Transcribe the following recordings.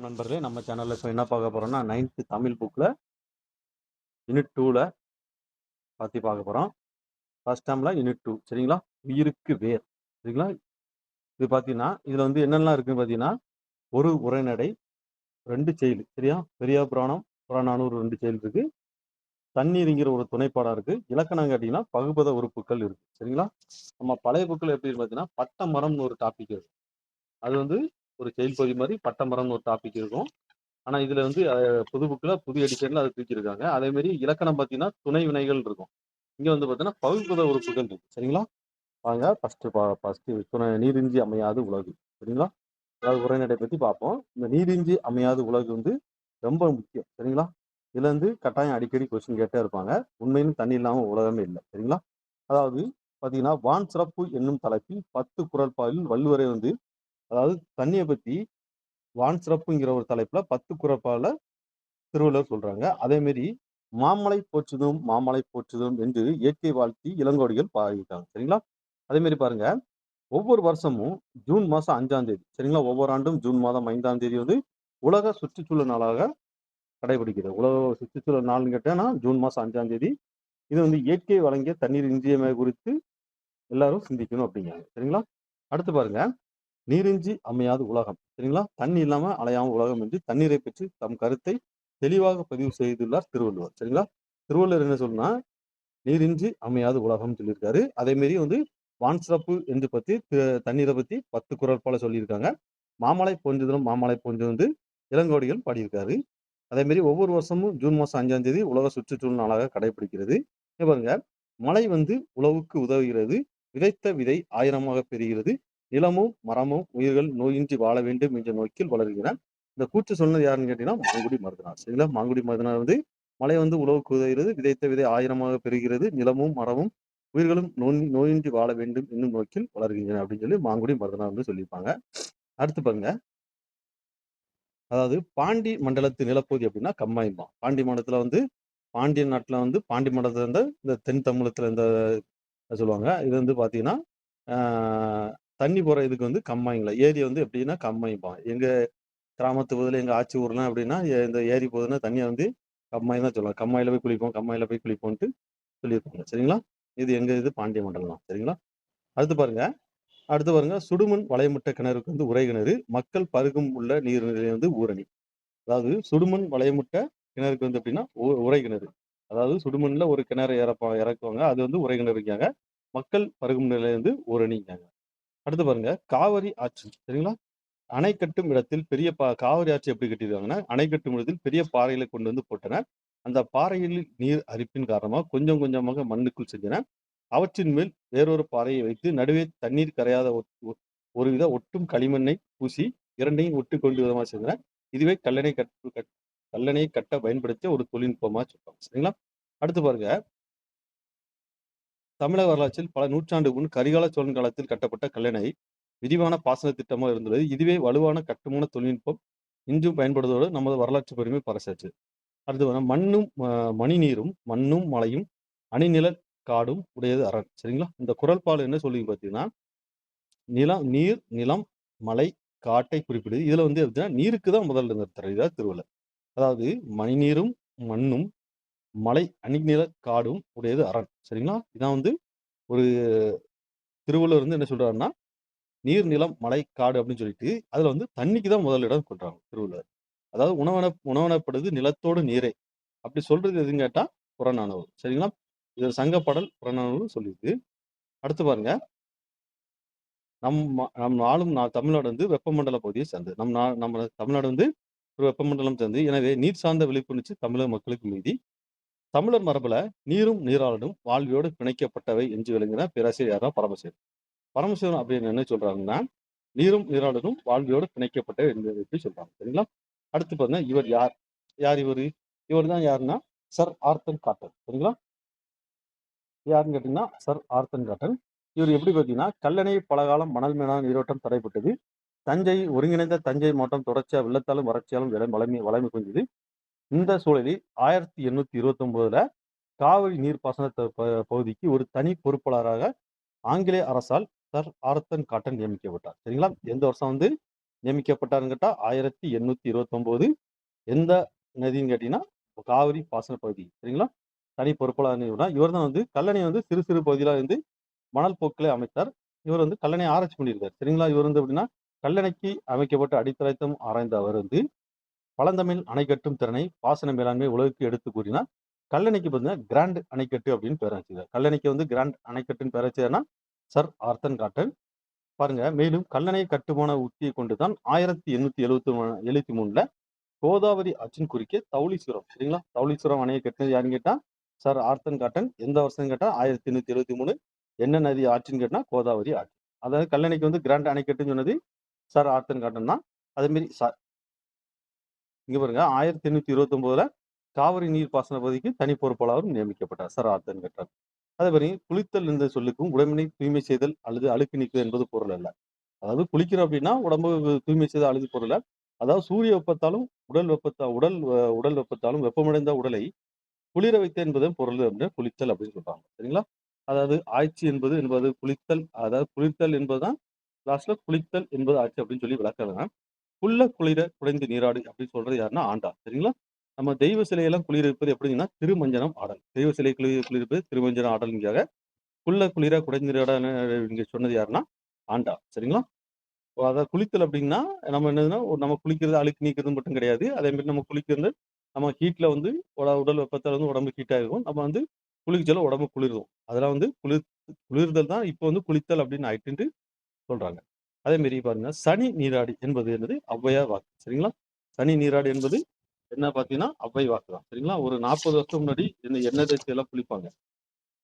நண்பர்களே, நம்ம சேனல்ல இப்ப என்ன பார்க்க போறோம்னா, 9th தமிழ் புக்ல யூனிட் 2ல பத்தி பார்க்க போறோம். ஃபர்ஸ்ட் டேர்ம்ல யூனிட் 2 சரிங்களா? உயிருக்கு வேர் சரிங்களா? இது பார்த்தீங்கன்னா, இதுல வந்து என்னெல்லாம் இருக்குன்னு பார்த்தீங்கன்னா, ஒரு உரைநடை, 2 செய்யுள் சரியா? பெரியார் புராணம், புறநானூறு 2 செய்யுள் இருக்கு. தண்ணீர்ங்கிற ஒரு துணைப்பாடம் இருக்கு. இலக்கணம் கேட்டீங்கன்னா, பகுபத உறுப்புக்கள் இருக்கு சரிங்களா? நம்ம பழைய புக்ல எப்படின்னு பார்த்தீங்கன்னா, பட்டமரம்னு ஒரு டாபிக் இருக்கும். அது வந்து ஒரு செய்யுள் பகுதி மாதிரி பட்டமரம்னு ஒரு டாபிக் இருக்கும். ஆனா இதுல வந்து புது புக்ல புது எடிஷன்ல அதை தூக்கியிருக்காங்க. அதே மாதிரி இலக்கணம் பார்த்தீங்கன்னா துணை வினைகள் இருக்கும். இங்க வந்து பார்த்தீங்கன்னா பகுபத உறுப்புகள் இருக்கு சரிங்களா? வாங்க ஃபர்ஸ்ட் துணை நீரின்றி அமையாது உலகு சரிங்களா? அதாவது உரைநடை பத்தி பார்ப்போம். இந்த நீரின்றி அமையாது உலகு வந்து ரொம்ப முக்கியம் சரிங்களா? இதுல இருந்து கட்டாயம் அடிக்கடி கொஸ்டின் கேட்டே இருப்பாங்க. உண்மையிலும் தண்ணி இல்லாம உலகமே இல்லை சரிங்களா? அதாவது பாத்தீங்கன்னா வான் சிறப்பு என்னும் தலைப்பில் 10 குறள்பாவில் வள்ளுவரை வந்து அதாவது தண்ணியை பத்தி வான் சிறப்புங்கிற ஒரு தலைப்புல 10 குறள்பால திருவள்ளுவர் சொல்றாங்க. அதே மாதிரி மாமலை போற்றுதும் மாமலை போற்றுதும் என்று இயற்கை வாழ்த்தி இளங்கோடிகள் பாடியிருக்காங்க சரிங்களா? அதே மாதிரி பாருங்க, ஒவ்வொரு வருஷமும் ஜூன் மாசம் 5ஆம் தேதி சரிங்களா? ஒவ்வொரு ஆண்டும் ஜூன் மாதம் 5ஆம் தேதி வந்து உலக சுற்றுச்சூழல் நாளாக கடைபிடிக்கிறது. உலக சுற்றுச்சூழல் நாள்னு கேட்டேன்னா ஜூன் மாசம் 5ஆம் தேதி. இது வந்து இயற்கை வழங்கிய தண்ணீர் இன்றியமை குறித்து எல்லாரும் சிந்திக்கணும் அப்படிங்கிறாங்க சரிங்களா? அடுத்து பாருங்க, நீரின்றி அமையாது உலகம் சரிங்களா? தண்ணி இல்லாம அலையாம உலகம் என்று தண்ணீரை பற்றி தம் கருத்தை தெளிவாக பதிவு செய்துள்ளார் திருவள்ளுவர் சரிங்களா? திருவள்ளுவர் என்ன சொல்லுனா, நீரின்றி அமையாது உலகம் சொல்லியிருக்காரு. அதே மாதிரி வந்து வான் சிறப்பு என்று பத்தி தண்ணீரை பத்தி 10 குறள்பால சொல்லியிருக்காங்க. மாமலை பொன்றுதலும் மாமலை பொன்று வந்து இளங்கோடிகள் பாடியிருக்காரு. அதே மாதிரி ஒவ்வொரு வருஷமும் ஜூன் மாசம் 5ஆம் தேதி உலக சுற்றுச்சூழல் நாளாக கடைபிடிக்கிறது. இங்க பாருங்க, மழை வந்து உழவுக்கு உதவுகிறது. விதைத்த விதை ஆயிரமாக பெறுகிறது. நிலமும் மரமும் உயிர்கள் நோயின்றி வாழ வேண்டும் என்ற நோக்கில் வளர்கின்றன. இந்த கூற்று சொன்னது யாருன்னு கேட்டீங்கன்னா மாங்குடி மருதனார் சரிங்களா? மாங்குடி மருதனார் வந்து மழை வந்து உழவுக்கு உதவுகிறது. விதைத்த விதை ஆயிரமாக பெறுகிறது. நிலமும் மரமும் உயிர்களும் நோயின்றி வாழ வேண்டும் என்னும் நோக்கில் வளர்கின்றன அப்படின்னு சொல்லி மாங்குடி மருதனார் வந்து சொல்லியிருப்பாங்க. அடுத்து பாருங்க, அதாவது பாண்டி மண்டலத்து நிலப்பகுதி அப்படின்னா கம்மாய்மா. பாண்டி மண்டலத்துல வந்து பாண்டியன் நாட்டுல வந்து பாண்டி மண்டலத்துல இருந்து இந்த தென் தமிழகத்துல இந்த சொல்லுவாங்க. இது வந்து பாத்தீங்கன்னா தண்ணி போற இதுக்கு வந்து கம்மாய்ங்களா ஏரி வந்து எப்படின்னா கம்மாய்ப்பாங்க. எங்க கிராமத்து பகுதியில் எங்க ஆட்சி ஊர்லாம் எப்படின்னா இந்த ஏரி போகுதுன்னா தண்ணியை வந்து கம்மாய் தான் சொல்லுவாங்க. கம்மாயில போய் குளிப்போம், கம்மாயில போய் குளிப்போம்ட்டு சொல்லியிருப்பாங்க சரிங்களா? இது எங்க இது பாண்டிய மண்டலம் தான் சரிங்களா? அடுத்து பாருங்க, சுடுமண் வளையமிட்ட கிணறுக்கு வந்து உறை கிணறு, மக்கள் பருகும் உள்ள நீர்நிலை வந்து ஊரணி. அதாவது சுடுமண் வளையமிட்ட கிணறுக்கு வந்து எப்படின்னா உறை கிணறு. அதாவது சுடுமண்ல ஒரு கிணறு இறக்குவாங்க, அது வந்து உறை கிணறுக்காங்க. மக்கள் பருகும் நிலை வந்து ஊரணிக்காங்க. அடுத்து பாருங்க, காவிரி ஆற்று சரிங்களா? அணை கட்டும் இடத்தில் பெரிய காவிரி ஆற்று எப்படி கட்டியிருக்காங்கன்னா, அணை கட்டும் இடத்தில் பெரிய பாறைகளை கொண்டு வந்து போட்டனர். அந்த பாறைகளில் நீர் அரிப்பின் காரணமாக கொஞ்சம் கொஞ்சமாக மண்ணுக்குள் சென்றன. அவற்றின் மேல் வேறொரு பாறையை வைத்து நடுவே தண்ணீர் கரையாத ஒருவித ஒட்டும் களிமண்ணை பூசி இரண்டையும் ஒட்டு கொண்டு விதமாக செய்தனர். இதுவே கல்லணை கட்ட பயன்படுத்திய ஒரு தொழில்நுட்பமா சொல்றாங்க சரிங்களா? அடுத்து பாருங்க, தமிழக வரலாற்றில் பல நூற்றாண்டு முன் கரிகால சோழன் காலத்தில் கட்டப்பட்ட கல்லணை விரிவான பாசன திட்டமாக இருந்துள்ளது. இதுவே வலுவான கட்டுமான தொழில்நுட்பம் இன்றும் பயன்படுவதோடு நமது வரலாற்று பெருமை பறைசாற்று. அடுத்து மண்ணும் மணிநீரும் மண்ணும் மலையும் அணிநில காடும் உடையது அரண் சரிங்களா? இந்த குறள்பால் என்ன சொல்லி பார்த்தீங்கன்னா, நீர், நிலம், மலை, காட்டை குறிப்பிடுது. இதுல வந்து எப்படின்னா நீருக்கு தான் முதல்ல நிறுத்துறார் திருவள்ளுவர். அதாவது மணிநீரும் மண்ணும் மலை அணிநில காடும் உடையது அரண் சரிங்களா? இதான் வந்து ஒரு திருவள்ளுவர் வந்து என்ன சொல்றாருன்னா, நீர், நிலம், மலை, காடு அப்படின்னு சொல்லிட்டு அதுல வந்து தண்ணிக்கு தான் முதல் இடம் கொடுக்குறாங்க திருவள்ளுவர். அதாவது உணவனப்படுது நிலத்தோடு நீரே. அப்படி சொல்றது எதுன்னு கேட்டா புறநானூறு சரிங்களா? இது சங்கப்பாடல் புறநானூறு சொல்லியிருக்கு. அடுத்து பாருங்க, நம் ஆளும் தமிழ்நாடு வந்து வெப்பமண்டல பகுதியை சேர்ந்தது. நம்ம தமிழ்நாடு வந்து ஒரு வெப்பமண்டலம் சேர்ந்தது. எனவே நீர் சார்ந்த விழிப்புணர்ச்சி தமிழக மக்களுக்கு மீதி. தமிழர் மரபுல நீரும் நீராளனும் வாழ்வியோடு பிணைக்கப்பட்டவை என்று விளங்கின பேராசிரியர் யாருன்னா பரமசிவன். பரமசிவன் அப்படின்னு என்ன சொல்றாங்கன்னா, நீரும் நீராளனும் வாழ்வியோடு பிணைக்கப்பட்டவை என்று சொல்றாங்க சரிங்களா? அடுத்து பாருங்க, இவர் யார்? யார் இவரு? இவர் தான் யாருன்னா சர் ஆர்த்தர் காட்டன் சரிங்களா? யாருன்னு கேட்டீங்கன்னா சர் ஆர்த்தர் காட்டன். இவர் எப்படி பார்த்தீங்கன்னா, கல்லணை பலகாலம் மணல் மேலான நீரோட்டம் தடைப்பட்டது. ஒருங்கிணைந்த தஞ்சை மாவட்டம் தொடர்ச்சியா வெள்ளத்தாலும் வறட்சியாலும் வளமை கொஞ்சது. இந்த சூழலில் 1829ல காவிரி நீர்ப்பாசன பகுதிக்கு ஒரு தனி பொறுப்பாளராக ஆங்கிலேய அரசால் சர் ஆர்த்தர் காட்டன் நியமிக்கப்பட்டார் சரிங்களா? எந்த வருஷம் வந்து நியமிக்கப்பட்டாருன்னு கேட்டா 1829. எந்த நதின்னு கேட்டீங்கன்னா, காவிரி பாசன பகுதி. சரிங்களா? தனி பொறுப்பாளர் இவர் தான் வந்து கல்லணை வந்து சிறு சிறு பகுதியில வந்து மணல் போக்கிலே அமைத்தார். இவர் வந்து கல்லணையை ஆராய்ச்சி பண்ணியிருக்காரு. சரிங்களா? இவர் வந்து எப்படின்னா, கல்லணைக்கு அமைக்கப்பட்ட அடித்தளத்தையும் ஆராய்ந்த அவர் வந்து பழந்தமிழ் அணை கட்டும் திறனை பாசன மேலாண்மை உலகுக்கு எடுத்து கூறினார். கல்லணைக்கு பார்த்தீங்கன்னா கிராண்ட் அணைக்கட்டு அப்படின்னு பேர் வச்சிருக்காரு. கல்லணைக்கு வந்து கிராண்ட் அணைக்கட்டுன்னு பேர் வச்சதுன்னா சர் ஆர்த்தர் காட்டன். பாருங்க, மேலும் கல்லணை கட்டுமான உத்தியை கொண்டுதான் 1873ல கோதாவரி ஆற்றின் குறுக்கே தௌலீஸ்வரம், சரிங்களா? தௌலீஸ்வரம் அணையை கட்டினது யாருன்னு கேட்டா சர் ஆர்த்தர் காட்டன். எந்த வருஷம் கேட்டா 1873. என்ன நதி ஆற்றின்னு கேட்டா கோதாவரி ஆற்று. அதாவது கல்லணைக்கு வந்து கிராண்ட் அணைக்கட்டுன்னு சொன்னது சர் ஆர்த்தர் காட்டன் தான். அதே மாதிரி இங்க பாருங்க, 1829ல காவிரி நீர் பாசன பகுதிக்கு தனி பொறுப்பாளரும் நியமிக்கப்பட்டார் சர் ஆர்த்தர் காட்டன். அதே மாதிரி குளித்தல் என்ற சொல்லுக்கும் உடம்பினை தூய்மை செய்தல் அல்லது அழுக்கு நீக்குதல் என்பது பொருள் அல்ல. அதாவது குளிக்கிறோம் அப்படின்னா உடம்பு தூய்மை செய்த அழுக்கு பொருள். அதாவது சூரிய வெப்பத்தாலும் உடல் வெப்பத்தாலும் வெப்பமடைந்த உடலை குளிர வைத்தல் என்பதன் பொருள் அப்படின்னு குளித்தல் அப்படின்னு சொல்றாங்க. சரிங்களா? அதாவது ஆய்ச்சி என்பது என்பது குளித்தல், அதாவது குளித்தல் என்பதுதான் லாஸ்ட்ல குளித்தல் என்பது ஆட்சி அப்படின்னு சொல்லி விளக்குறாங்க. குள்ள குளிர குடைந்து நீராடு அப்படின்னு சொல்றது யாருன்னா ஆண்டாள். சரிங்களா? நம்ம தெய்வ சிலையெல்லாம் குளிர வைப்பது எப்படின்னா திருமஞ்சனம் ஆடல். தெய்வ சிலை குளிர்ப்பது திருமஞ்சனம் ஆடலுங்காக குள்ள குளிர குடைந்து நீராடன்னு இங்க சொன்னது யாருன்னா ஆண்டாள். சரிங்களா? அதாவது குளித்தல் அப்படின்னா நம்ம என்னதுன்னா நம்ம குளிக்கிறது அழுக்கு நீக்கிறது மட்டும் கிடையாது. அதே மாதிரி நம்ம குளிக்கிறது நம்ம ஹீட்ல வந்து உடல் வெப்பத்தால வந்து உடம்பு ஹீட் ஆகும். நம்ம வந்து குளிக்கச்சொல்ல உடம்பு குளிரும். அதெல்லாம் வந்து குளிர்தல் தான் இப்போ வந்து குளித்தல் அப்படின்னு ஆயிட்டுன்ட்டு சொல்றாங்க. அதே மாதிரி பாருங்க, சனி நீராடி என்பது என்னது ஔவையார் வாக்கு. சரிங்களா? சனி நீராடி என்பது என்ன பார்த்தீங்கன்னா ஔவை வாக்கு தான். சரிங்களா? ஒரு 40 வருஷம் முன்னாடி இந்த எண்ணெய் தேய்ச்சி எல்லாம் குளிப்பாங்க.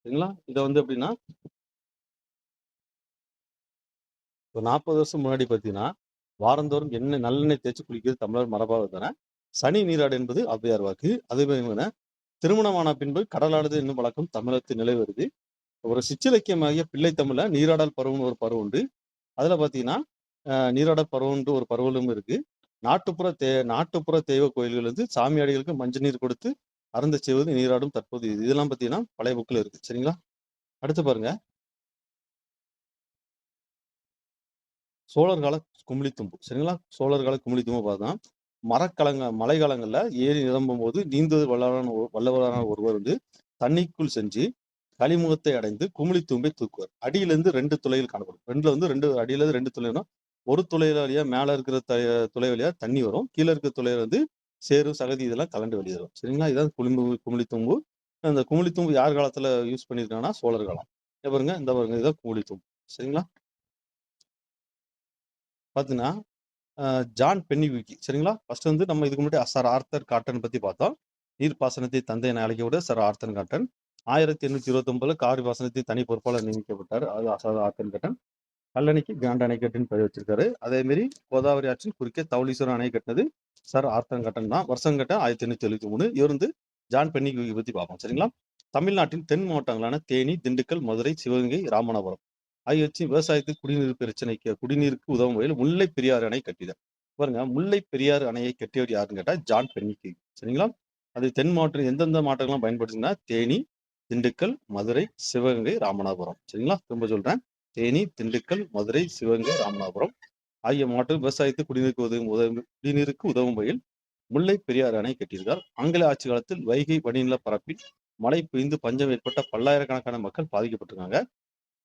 சரிங்களா? இதை வந்து எப்படின்னா ஒரு 40 வருஷம் முன்னாடி பார்த்தீங்கன்னா வாரந்தோறும் எண்ணெய் நல்லெண்ணெய் தேய்ச்சி குளிக்கிறது தமிழர் மரபாக தானே. சனி நீராடு என்பது ஔவையார் வாக்கு. அதே மாதிரி திருமணமான பின்பு கடலாடுது என்னும் வழக்கம் தமிழகத்தில் நிலை வருது. ஒரு சிற்றிலக்கியமாகிய பிள்ளை தமிழ்ல நீராடல் பருவம்னு ஒரு பருவம் உண்டு. அதுல பாத்தீங்கன்னா நீராடல் பருவம்னு ஒரு பருவலும் இருக்கு. நாட்டுப்புற தெய்வ கோயில்கள் வந்து சாமியாடிகளுக்கு மஞ்சள் நீர் கொடுத்து அருந்த செய்வது நீராடும் தற்போது இதெல்லாம் பாத்தீங்கன்னா பழைய புக்கில் இருக்கு. சரிங்களா? அடுத்து பாருங்க, சோழர் கால குமிழித்தும்பு. சரிங்களா? சோழர் கால குமிழித்தும்பு பார்த்தா மழைக்காலங்கள்ல ஏரி நிரம்பும் போது நீந்துவது வல்லவரான ஒருவர் வந்து தண்ணிக்குள் செஞ்சு கலிமுகத்தை அடைந்து குமிழித்தும்பை தூக்குவார். அடியிலிருந்து 2 துளைகள் காணப்படும். அடியில இருந்து 2 துளைனா ஒரு துளை வழியா மேல இருக்கிற துளை வழியா தண்ணி வரும். கீழே இருக்கிற துளை வந்து சேறு சகதி இதெல்லாம் கலண்டு வெளியேறும். சரிங்களா? இதான் குமிழித்தும்பு. அந்த குமிழித்தும்பு யார் காலத்துல யூஸ் பண்ணிருக்காங்கன்னா சோழர் காலம். இந்த பாருங்க இதுதான் குமிழித்தும்பு. சரிங்களா? பாத்தீங்கன்னா ஜான் பென்னிக்விக். சரிங்களா? ஃபர்ஸ்ட் வந்து நம்ம இதுக்கு முன்னாடி சர் ஆர்த்தர் காட்டன் பத்தி பார்த்தோம். நீர்ப்பாசனத்தை தந்தை என அழைக்கக்கூடிய சர் ஆர்த்தர் காட்டன் 1829ல காவிரி பாசனத்தை தனி பொறுப்பாளர் நியமிக்கப்பட்டார். அது சர் ஆர்த்தர் காட்டன். கல்லணைக்கு கிராண்ட் அணைக்கட்டுன்னு பெயர் வச்சிருக்காரு. அதே மாதிரி கோதாவரி ஆற்றின் குறுக்கே தௌலீஸ்வரம் அணை கட்டினது சர் ஆர்த்தர் காட்டன் தான். வருஷம் கேட்ட 1873. இவர் வந்து ஜான் பென்னிக்விக் பத்தி பார்ப்போம். சரிங்களா? தமிழ்நாட்டின் தென் மாவட்டங்களான தேனி, திண்டுக்கல், மதுரை, சிவகங்கை, ராமநாதபுரம் ஆகியவற்றை விவசாயத்துக்கு குடிநீருக்கு உதவும் வகையில் முல்லை பெரியாறு அணை கட்டினார். பாருங்க, முல்லை பெரியாறு அணையை கட்டியவர் யாருன்னு கேட்டா ஜான் பென்னிக்விக். சரிங்களா? அது தென் மாவட்டம் எந்தெந்த மாவட்டங்கள்லாம் பயன்படுத்தினா தேனி, திண்டுக்கல், மதுரை, சிவகங்கை, ராமநாதபுரம். சரிங்களா? திரும்ப சொல்றேன். தேனி, திண்டுக்கல், மதுரை, சிவகங்கை, ராமநாதபுரம் ஆகிய மாவட்டம் விவசாயத்துக்கு குடிநீருக்கு உதவும் வகையில் முல்லை பெரியாறு அணை கட்டியிருக்கார். ஆங்கில ஆட்சி காலத்தில் வைகை வடிநில பரப்பில் மழை பெய்து பஞ்சம் ஏற்பட்ட பல்லாயிரக்கணக்கான மக்கள் பாதிக்கப்பட்டிருக்காங்க.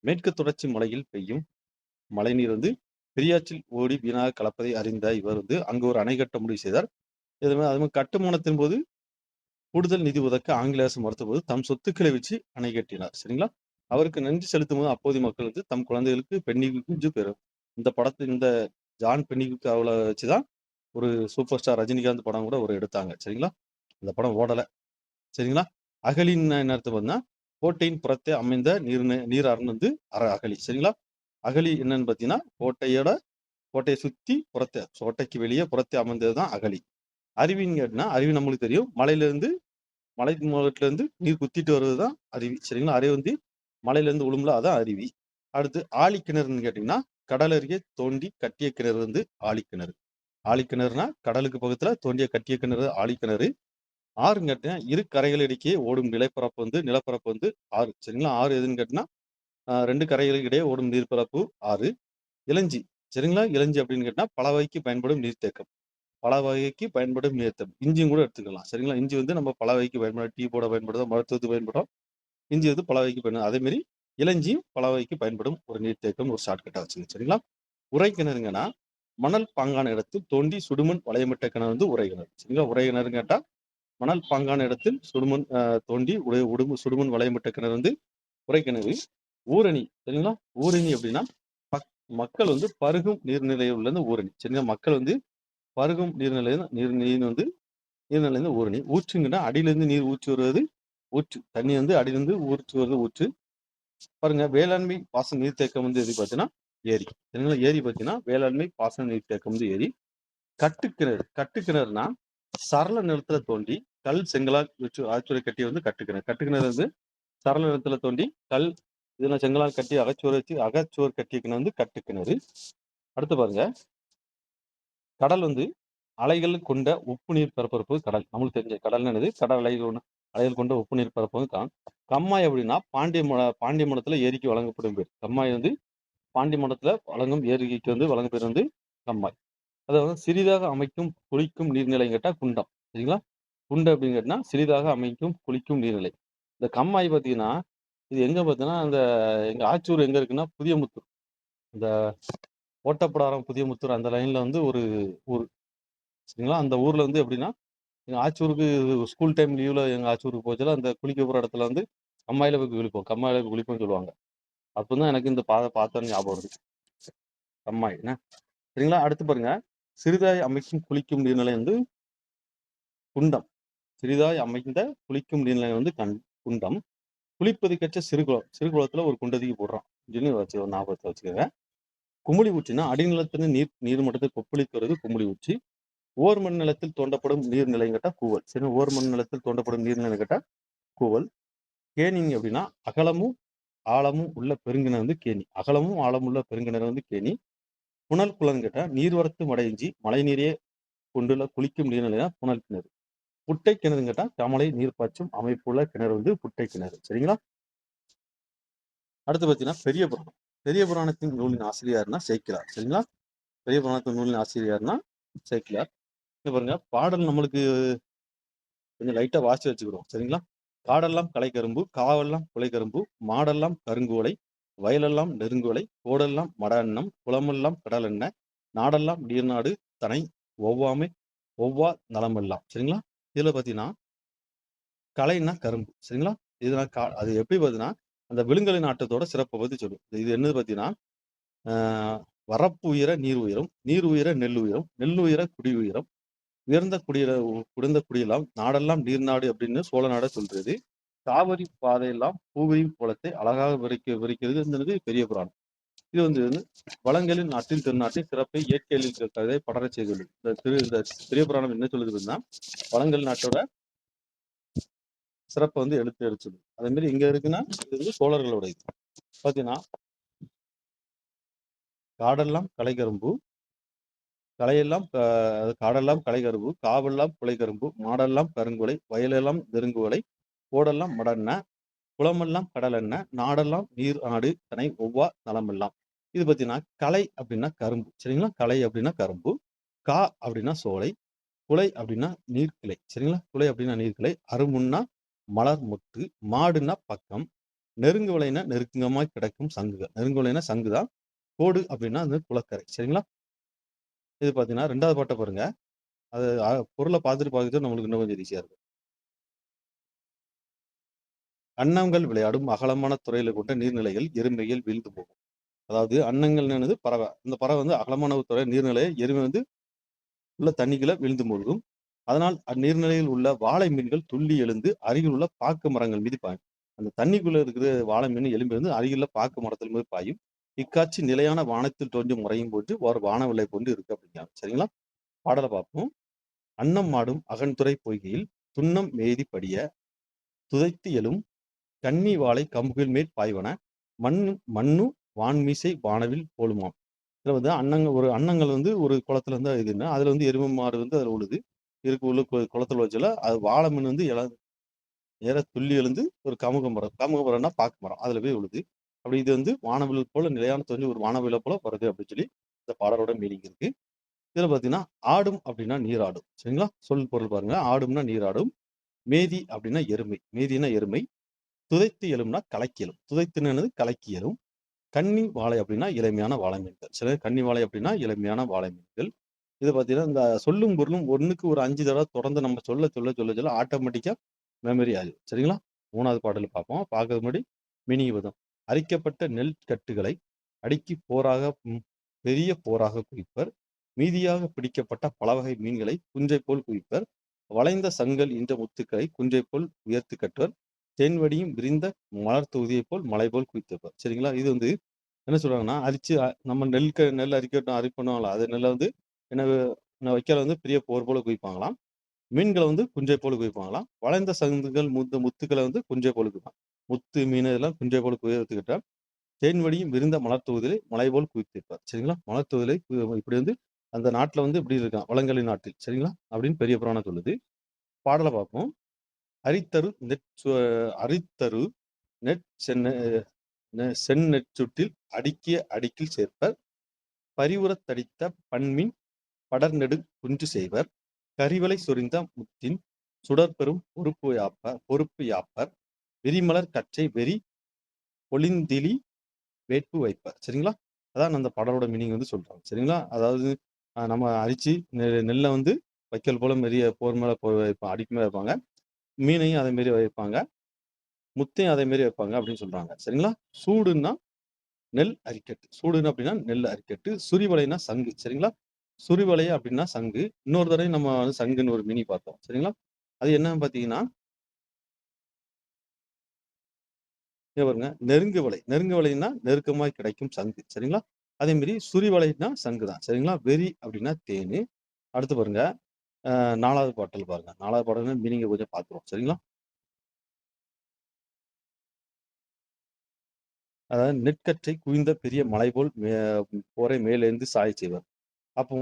மேற்கு தொடர்ச்சி மலையில் பெய்யும் மழைநீர் வந்து பெரியாற்றில் ஓடி வீணாக கலப்பதை அறிந்த இவர் வந்து அங்கு ஒரு அணை கட்ட முடிவு செய்தார். அது கட்டுமானத்தின் போது கூடுதல் நிதி ஒதுக்க ஆங்கில அரசு மறுத்தபோது தம் சொத்துக்களை வச்சு அணை கட்டினார். சரிங்களா? அவருக்கு நன்றி செலுத்தும் போது அப்போதைய மக்கள் வந்து தம் குழந்தைகளுக்கு பென்னிக்விக் குஞ்சு பெறும். இந்த ஜான் பென்னிக்விக் அவளை வச்சுதான் ஒரு சூப்பர் ஸ்டார் ரஜினிகாந்த் படம் கூட ஒரு எடுத்தாங்க. சரிங்களா? அந்த படம் ஓடல. சரிங்களா? அகலின் என்ன அர்த்தம் பார்த்தீங்கன்னா கோட்டையின் புறத்தே அமைந்த நீராறுன்னு வந்து அகழி. சரிங்களா? அகழி என்னன்னு பார்த்தீங்கன்னா கோட்டையை சுத்தி புறத்தே, கோட்டைக்கு வெளியே புறத்தே அமைந்ததுதான் அகழி. அருவின்னு கேட்டினா அருவி நம்மளுக்கு தெரியும். மலை முகட்டுல இருந்து நீர் குத்திட்டு வருவதுதான் அருவி. சரிங்களா? அருவி வந்து மலையில இருந்து உளும்புல அதான் அருவி. அடுத்து ஆழிக்கிணறுன்னு கேட்டீங்கன்னா கடல் அருகே தோண்டி கட்டிய கிணறு வந்து ஆழிக்கிணறு. ஆழிக்கிணறுனா கடலுக்கு பக்கத்துல தோண்டிய கட்டிய கிணறு ஆழிக்கிணறு. ஆறுன்னு கேட்டீங்கன்னா இரு கரைகள் இடையே ஓடும் நிலப்பரப்பு வந்து ஆறு. சரிங்களா? ஆறு எதுன்னு கேட்டீங்கன்னா 2 கரைகளுக்கு இடையே ஓடும் நீர்ப்பரப்பு ஆறு. இளஞ்சி சரிங்களா? இலஞ்சி அப்படின்னு கேட்டா பல வகைக்கு பயன்படும் நீர்த்தேக்கம். பல வகைக்கு பயன்படும் நீர்த்தேக்கம். இஞ்சியும் கூட எடுத்துக்கலாம். சரிங்களா? இஞ்சி வந்து நம்ம பல வகைக்கு பயன்படும். டீ போட பயன்படுது, மருத்துவத்துக்கு பயன்படும். இஞ்சி வந்து பல வகைக்கு பயன்படும். அதே மாதிரி இலஞ்சியும் பல வகைக்கு பயன்படும் ஒரு நீர்த்தேக்கம், ஒரு ஷார்ட்கட்டா வச்சுங்க. சரிங்களா? உரை கிணறுங்கன்னா மணல் பாங்கான இடத்தில் தோண்டி சுடுமண் வளையமிட்ட கிணறு வந்து உரை கிணறு. சரிங்களா? உரை கிணறுன்னு கேட்டா மணல் பாங்கான இடத்தில் சுடுமண் தோண்டி சுடுமண் வளையமிட்ட கிணறு வந்து உரை கிணறு. ஊரணி சரிங்களா? ஊரணி அப்படின்னா மக்கள் வந்து பருகும் நீர்நிலையில் உள்ள ஊரணி. சரிங்களா? மக்கள் வந்து பருகும் நீர்நிலை நீர்நிலை ஊரணி. ஊற்றுங்கன்னா அடியிலிருந்து நீர் ஊற்றி வருவது ஊற்று. தண்ணி வந்து அடியிலிருந்து ஊற்றி வருவது ஊற்று. பாருங்க, வேளாண்மை பாசன நீர்த்தேக்கம் வந்து எது பார்த்தீங்கன்னா ஏரி. சரிங்களா? ஏரி பார்த்தீங்கன்னா வேளாண்மை பாசன நீர்த்தேக்கம் வந்து ஏரி. கட்டுக்கிணறு. கட்டுக்கிணறுனா சரள நிலத்துல தோண்டி கல் செங்கலால் வச்சு ஆழ்துறை கட்டி வந்து கட்டுக்கிணறு. கட்டுக்கிணறு வந்து சரள நிலத்துல தோண்டி கல் இதெல்லாம் செங்கலால் கட்டி அகச்சுவர் கட்டிய கிணறு வந்து கட்டுக்கிணறு. அடுத்து பாருங்க, கடல் வந்து அலைகள் கொண்ட உப்பு நீர் பரப்பரப்பு கடல். நம்மளுக்கு தெரிஞ்ச கடல் என்னது? கடல் அலைகள் கொண்ட உப்பு நீர் பரப்பரப்பு. கம்மாய் அப்படின்னா பாண்டிய மடத்துல ஏரிக்கு வழங்கப்படும் பேர். கம்மாய் வந்து பாண்டிய மடத்துல வழங்கும் ஏரிக்கு வந்து வழங்கும் பேர் வந்து கம்மாய். அதாவது சிறிதாக அமைக்கும் குளிக்கும் நீர்நிலை கேட்டா குண்டம். சரிங்களா? குண்டு அப்படின்னு கேட்டா சிறிதாக அமைக்கும் குளிக்கும் நீர்நிலை. இந்த கம்மாய் பார்த்தீங்கன்னா இது எங்க பார்த்தீங்கன்னா அந்த எங்க ஆச்சூர் எங்க இருக்குன்னா புதியமுத்தூர். இந்த ஓட்டப்பிடாரம் புதியமுத்தூர் அந்த லைன்ல வந்து ஒரு ஊர். சரிங்களா? அந்த ஊர்ல வந்து எப்படின்னா எங்க ஆச்சூருக்கு ஸ்கூல் டைம் லீவ்ல எங்க ஆச்சூருக்கு போச்சுல அந்த குளிக்க போற இடத்துல வந்து கம்மாயில போய் குளிப்போம். கம்மாயில போய் குளிப்போம்னு சொல்லுவாங்க. அப்பதான் எனக்கு இந்த பார்த்தோன்னு ஞாபகம் வருது. கம்மாய் என்ன சரிங்களா? அடுத்து பாருங்க, சிறிதாய் அமைக்கும் குளிக்கும் நீர்நிலை வந்து குண்டம். சிறிதாய் அமைந்த குளிக்கும் நீர்நிலை வந்து குண்டம். குளிப்பதற்கேற்ற சிறுகுளம். சிறுகுளத்துல ஒரு குண்டதிக்கு போடுறோம். வச்சு ஒரு ஞாபகத்தை வச்சுக்கோங்க. குமுளி ஊற்றினா அடிநிலத்திலிருந்து நீர் மட்டத்தை கொப்பளிக்கிறது குமுளி ஊற்றி. ஓர்மண் நிலத்தில் தோண்டப்படும் நீர்நிலை கேட்டா கூவல். சரி, ஓர்மண் நிலத்தில் தோண்டப்படும் நீர்நிலை கேட்டா கூவல். கேணிங்க அப்படின்னா அகலமும் ஆழமும் உள்ள பெருங்கிணறு வந்து கேணி. அகலமும் ஆழமும் உள்ள பெருங்கிணறு வந்து கேணி. புனல் குளம் கேட்டா நீர்வரத்து மடையின்றி மழை நீரே கொண்டுள்ள குளிக்கும் நீர்நிலை புனல் கிணறு. புட்டை கிணறு கேட்டா கமலை நீர் பாய்ச்சும் அமைப்புள்ள கிணறு வந்து புட்டை கிணறு. சரிங்களா? அடுத்து பார்த்தீங்கன்னா பெரிய புராணம். பெரிய புராணத்தின் நூலின் ஆசிரியர்னா சேக்கிழார். சரிங்களா? பெரிய புராணத்தின் நூலின் ஆசிரியர்னா சேக்கிழார். இங்க பாருங்க, பாடல் நம்மளுக்கு கொஞ்சம் லைட்டா வாசி வச்சுக்கிறோம். சரிங்களா? காடெல்லாம் கலைக்கரும்பு, காவெல்லாம் குலைக்கரும்பு, மாடெல்லாம் கருங்குவலை, வயலெல்லாம் நெருங்குவலை, கோடெல்லாம் மட அன்னம், குளமெல்லாம் கடல் எண்ண, நாடெல்லாம் நீர்நாடு தனை ஒவ்வாமை ஒவ்வா நலமெல்லாம். சரிங்களா? இதுல பாத்தீங்கன்னா கலைன்னா கரும்பு. சரிங்களா? இதுனா அது எப்படி பார்த்தீங்கன்னா அந்த விழுங்கலை நாட்டத்தோட சிறப்பை பத்தி சொல்லும். இது என்னது பார்த்தீங்கன்னா வரப்பு உயர நீர் உயரும், நீர் உயர நெல் உயரும், நெல் உயர குடி உயரும், குடிந்த குடியெல்லாம் நாடெல்லாம் நீர்நாடு அப்படின்னு சோழ நாட சொல்றது. காவிரி பாதையெல்லாம் பூவிரியும் கோலத்தை அழகாக விரிக்கிறது பெரிய புராணம். இது வந்து வளங்களின் நாட்டில் திருநாட்டின் சிறப்பை இயற்கையில் கதை படர செய்துள்ளது. இந்த பெரிய புராணம் என்ன சொல்லுதுன்னா வளங்கள் நாட்டோட சிறப்பை வந்து எடுத்துது. அதே மாதிரி இங்க இருக்குன்னா இது வந்து சோழர்களோட இது பாத்தீங்கன்னா காடெல்லாம் கலைகரும்பு, கலையெல்லாம் காடெல்லாம் கலைகரும்பு, காவெல்லாம் குலைகரும்பு, மாடெல்லாம் கருங்குலை, வயலெல்லாம் நெருங்குவலை, கோடெல்லாம் மடென்ன, குளமெல்லாம் கடலெண்ண, நாடெல்லாம் நீர் ஆடு தனை ஒவ்வா நலமெல்லாம். இது பார்த்தீங்கன்னா கலை அப்படின்னா கரும்பு. சரிங்களா? கலை அப்படின்னா கரும்பு, கா அப்படின்னா சோலை, குலை அப்படின்னா நீர்க்கிளை. சரிங்களா? குலை அப்படின்னா நீர்க்கிளை, அருமுன்னா மலர் மொட்டு, மாடுன்னா பக்கம், நெருங்குவலைனா நெருக்கமாய் கிடைக்கும் சங்குகள். நெருங்குவலைனா சங்குதான். கோடு அப்படின்னா அது குளக்கரை. சரிங்களா? இது பார்த்தீங்கன்னா 2வது பாட்ட பாருங்க. அது பொருளை பார்த்துட்டு நம்மளுக்கு இன்னும் கொஞ்சம் ஈஸியா இருக்கும். அன்னங்கள் விளையாடும் அகலமான துறையில கொண்ட நீர்நிலைகள் எருமையில் வீழ்ந்து போகும். அதாவது அன்னங்கள்னது பறவை. அந்த பறவை வந்து அகலமான ஒரு துறை நீர்நிலையை எருமை வந்து உள்ள தண்ணிக்குள்ள விழுந்து மூழ்கும். அதனால் அந்நீர்நிலையில் உள்ள வாழை மீன்கள் துள்ளி எழுந்து அருகில் உள்ள பாக்கு மரங்கள் மீது பாயும். அந்த தண்ணிக்குள்ள இருக்கிற வாழை மீன் எலும்பி வந்து அருகில் பாக்கு மரத்தில் மீது பாயும். இக்காட்சி நிலையான வானத்தில் தோன்றும் முறையும் போட்டு ஒரு வானவில்லை கொண்டு இருக்கு அப்படிங்கிறாங்க. சரிங்களா? பாடலை பார்ப்போம். அன்னம் மாடும் அகன்துறை பொய்கையில் துன்னம் மேதி படிய துதைத்து எழும் கன்னி வாழை கம்புகள் மேல் பாய்வன மண்ணு வான்மீசை வானவில் போலுமாம். இதுல வந்து அன்னங்கள் வந்து ஒரு குளத்துல இருந்து இதுன்னா அதுல வந்து எருமை மாடு வந்து அதுல உழுது உள்ள குளத்துல வச்சுல அது வாழை மீன் வந்து நேர துள்ளி எழுந்து ஒரு கமுக மரம்னா பாக்கு மரம் அதுல போய் உழுது. அப்படி இது வந்து வானவில் போல நிலையான தோன்றி ஒரு வானவில போல வருது அப்படின்னு சொல்லி இந்த பாடலோட மீனிங் இருக்கு. இதுல பார்த்தீங்கன்னா, ஆடும் அப்படின்னா நீராடும். சரிங்களா? சொல் பொருள் பாருங்க. ஆடும்னா நீராடும். மேதி அப்படின்னா எருமை. மேதின்னா எருமை. துதைத்து எழும்னா கலக்கி எழும். துதைத்துன்னா என்னது? கலக்கி எழும். கன்னி வாழை அப்படின்னா இளமையான வாழை மீன்கள். சில கன்னி வாழை அப்படின்னா இளமையான வாழை மீன்கள். இது பார்த்தீங்கன்னா, இந்த சொல்லும் பொருளும் 1க்கு ஒரு 5 தடவ தொடர்ந்து நம்ம சொல்ல ஆட்டோமேட்டிக்கா மெமரி ஆயிரும். சரிங்களா? 3வது பாடல் பார்ப்போம். பார்க்கறதுக்கு முன்னாடி மீனிங் விதம். அரிக்கப்பட்ட நெல் கட்டுகளை அடுக்கி போராக பெரிய போராக குவிப்பர். மீதியாக பிடிக்கப்பட்ட பலவகை மீன்களை குஞ்சை போல் குவிப்பர். வளைந்த சங்கல் ஈன்ற முத்துக்களை குஞ்சை போல் உயர்த்து கட்டுவர். தேன்வடியும் விரிந்த மலர் தொகுதியை போல் மலை போல் குவித்திருப்பார். சரிங்களா? இது வந்து என்ன சொல்றாங்கன்னா, அரிச்சு நம்ம நெல் அரிக்கட்டும் அரிப்பண்ணுவாங்கல்ல, அது நெல்லை வந்து என்ன வைக்கல வந்து பெரிய போர் போல குவிப்பாங்களாம். மீன்களை வந்து குஞ்சை போல குவிப்பாங்களாம். வளைந்த சங்குகள் முத்துக்களை வந்து குஞ்சை போல குவிப்பாங்க. முத்து மீன் இதெல்லாம் குஞ்சை போல குவித்துக்கிட்ட தேன்வடியும் விரிந்த மலர் தொகுதியிலே மலை போல் குவித்திருப்பார். சரிங்களா? மலர் தொகுதியிலே இப்படி வந்து அந்த நாட்டுல வந்து இப்படி இருக்கான், வளங்களின் நாட்டில். சரிங்களா? அப்படின்னு பெரிய புராணம் சொல்லுது. பாடலை பார்ப்போம். அரித்தரு நெற் அரித்தரு நெற் செந்நெற் சுட்டில் அடுக்கிய அடுக்கில் சேர்ப்பர். பரிவுறத் தடித்த பன்மீன் படர்நெடு குன்று செய்வர். கரிவலை சொரிந்த முத்தின் சுடர்பெரும் பொறுப்பு யாப்பர். விரிமலர் கச்சை வெறி பொலிந்திலி வேட்பு வைப்பர். சரிங்களா? அதான் அந்த பாடலோட மீனிங் வந்து சொல்றாங்க. சரிங்களா? அதாவது நம்ம அரிச்சு நெல்லை வந்து வைக்கல் போல மெரிய போர் மேல வைப்பாங்க, அடிக்கு மேல வைப்பாங்க. மீனையும் அதே மாரி வைப்பாங்க. முத்தையும் அதே மாரி வைப்பாங்க அப்படின்னு சொல்றாங்க. சரிங்களா? சூடுன்னா நெல் அரிக்கட்டு. சூடுன்னு அப்படின்னா நெல் அரிக்கட்டு. சுரிவலைனா சங்கு. சரிங்களா? சுரிவலை அப்படின்னா சங்கு. இன்னொரு தடவை நம்ம வந்து சங்குன்னு ஒரு மீனிங் பார்த்தோம். சரிங்களா? அது என்னன்னு பார்த்தீங்கன்னா, இங்க பாருங்க, நெருங்கு வலை. நெருங்கு வலைன்னா நெருக்கமாய் கிடைக்கும் சங்கு. சரிங்களா? அதே மாரி சுரிவலைன்னா சங்கு தான். சரிங்களா? வெறி அப்படின்னா தேனு. அடுத்து பாருங்க, 4வது பாடல் பாருங்க. 4வது பாடல்ல மீனிங்க கொஞ்சம் பார்த்துருவோம். சரிங்களா? அதாவது நெற்கற்றை குவிந்த பெரிய மலை போல் போரை மேலேருந்து சாயச் செய்வர். அப்போ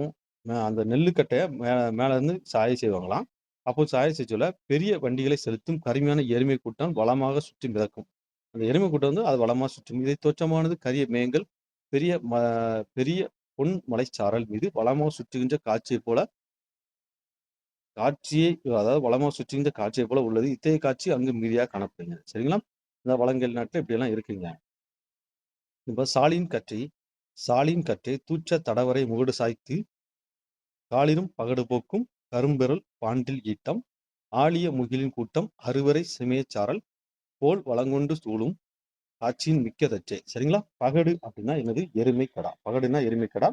அந்த நெல்லுக்கட்டைய மேல இருந்து சாய செய்வாங்களாம். அப்போ சாய செய்யச்சொல்ல பெரிய வண்டிகளை செலுத்தும் கருமையான எருமை கூட்டம் வளமாக சுற்றி மிதக்கும். அந்த எருமை கூட்டம் வந்து அது வளமா சுற்றும். இதை தோற்றமானது கரிய மேகங்கள் பெரிய பெரிய பொன் மலைச்சாரல் மீது வளமாக சுற்றுகின்ற காட்சியைப் போல காட்சியை அதாவது வளமாக சுற்றுகின்ற காட்சியைப் போல உள்ளது. இத்தகைய காட்சி அங்கு மிகுதியாக காணப்படுகிறது. சரிங்களா? இந்த வளங்கள் நாட்டுல இப்படியெல்லாம் இருக்குங்க. இப்ப சாலின் கற்றை தூற்ற தடவரை முகடு சாய்த்து காலிரும் பகடு போக்கும் கரும்பெறல் பாண்டில் ஈட்டம் ஆழிய முகிலின் கூட்டம் அறுவரை சிமையச்சாரல் போல் வளங்கொண்டு சூழும் காட்சியின் மிக்கதற்றே. சரிங்களா? பகடு அப்படின்னா என்னது? எருமை கடா. பகடுனா எருமை கடா.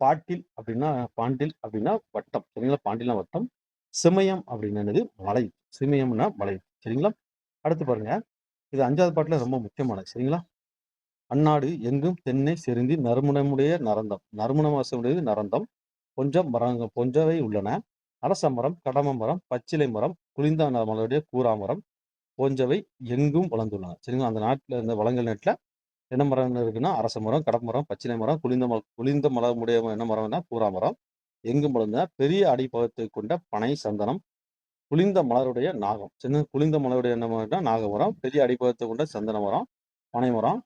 பாண்டில் அப்படின்னா வட்டம். சரிங்களா? பாண்டில்னா வட்டம். சிமயம் அப்படின்னு என்னது? மலை. சிமயம்னா மலை. சரிங்களா? அடுத்து பாருங்க, இது 5வது பாட்டுல ரொம்ப முக்கியமானது. சரிங்களா? அந்நாடு எங்கும் தென்னை செருந்தி நறுமணமுடைய நரந்தம். நறுமண வாசமுடையது நரந்தம். பொஞ்சவை உள்ளன. அரச மரம், கடம மரம், பச்சிலை மரம், குளிர்ந்த மலருடைய கூராமரம் போன்றவை எங்கும் வளர்ந்துள்ளன. சரிங்களா? அந்த நாட்டுல இந்த வளங்கள் நாட்டுல என்ன மரம் இருக்குன்னா, அரச மரம், கடமரம், பச்சிலை மரம், குளிர்ந்த மலமுடைய என்ன மரம்னா கூராமரம் எங்கும் வளர்ந்த பெரிய அடிப்பகத்தை கொண்ட பனை சந்தனம், குளிர்ந்த மலருடைய நாகம். சின்ன குளிர்ந்த மலருடைய என்ன மரம்னா நாகமரம், பெரிய அடிப்பகத்தை கொண்ட சந்தன மரம், பனை மரம்,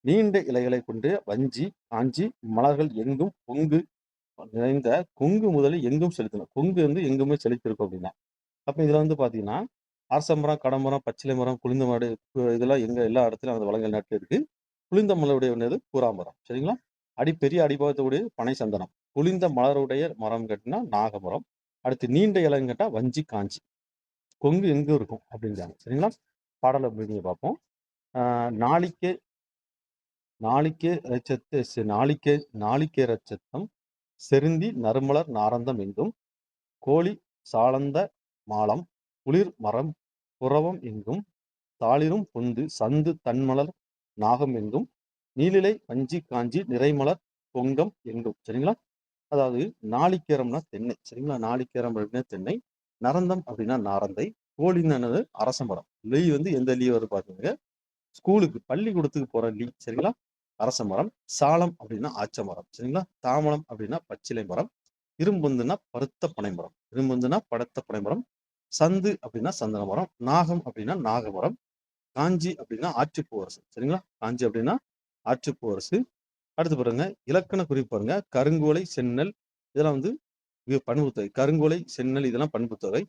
நீண்ட இலைகளை கொண்டு வஞ்சி காஞ்சி மலர்கள் எங்கும் பொங்கு நிறைந்த கொங்கு முதலில் எங்கும் செலுத்தணும். கொங்கு வந்து எங்குமே செழித்திருக்கும் அப்படின்னா. அப்ப இதுல வந்து பாத்தீங்கன்னா, அரச மரம், கடமரம், பச்சிலை மரம், குளிர்ந்த மாடு இதெல்லாம் எல்லா இடத்துலயும் அந்த வளங்கள் நாட்டுல இருக்கு. குளிர்ந்த மலருடைய என்னது? கூராமரம். சரிங்களா? பெரிய அடிபாகத்துடைய பனை சந்தனம். குளிர்ந்த மலருடைய மரம் கேட்டினா நாகமரம். அடுத்து நீண்ட இலைன்னு கேட்டா வஞ்சி காஞ்சி. கொங்கு எங்கும் இருக்கும் அப்படிங்கிறாங்க. சரிங்களா? பாடலை நீங்க பார்ப்போம். நாளிக்கே நாளிக்கே நாளிக்கே ரச்சத்தம் செருந்தி நறுமலர் நாரந்தம் எங்கும் கோழி சாலந்த மாலம் குளிர் மரம் புறவம் எங்கும் தாளிரும் பொந்து சந்து தன்மலர் நாகம் எங்கும் நீலிலை வஞ்சி காஞ்சி நிறைமலர் பொங்கம் எங்கும். சரிங்களா? அதாவது நாளிகேரம்னா தென்னை. சரிங்களா? நாளிகேரம் அப்படின்னா தென்னை. நரந்தம் அப்படின்னா நாரந்தை. கோழின்னு என்னது? அரச மரம். லீ வந்து எந்த லீ வரும் பாருங்க, ஸ்கூலுக்கு பள்ளிக்கூடத்துக்கு போற லீ. சரிங்களா? அரச மரம். சாலம் அப்படின்னா ஆச்ச மரம். சரிங்களா? தாமரம் அப்படின்னா பச்சிலை மரம். இரும்புந்துனா பருத்த பனை மரம். இரும்புந்துனா படுத்த பனை மரம். சந்து அப்படின்னா சந்தன மரம். நாகம் அப்படின்னா நாகமரம். காஞ்சி அப்படின்னா ஆற்றுப்பூவரசு. சரிங்களா? காஞ்சி அப்படின்னா ஆற்றுப்பூவரசு. அடுத்து பாருங்க, இலக்கண குறிப்பு பாருங்க. கருங்குவளை, செந்நெல் இதெல்லாம் வந்து பண்புத்தொகை. கருங்குவளை, செந்நெல் இதெல்லாம் பண்புத்தொகை.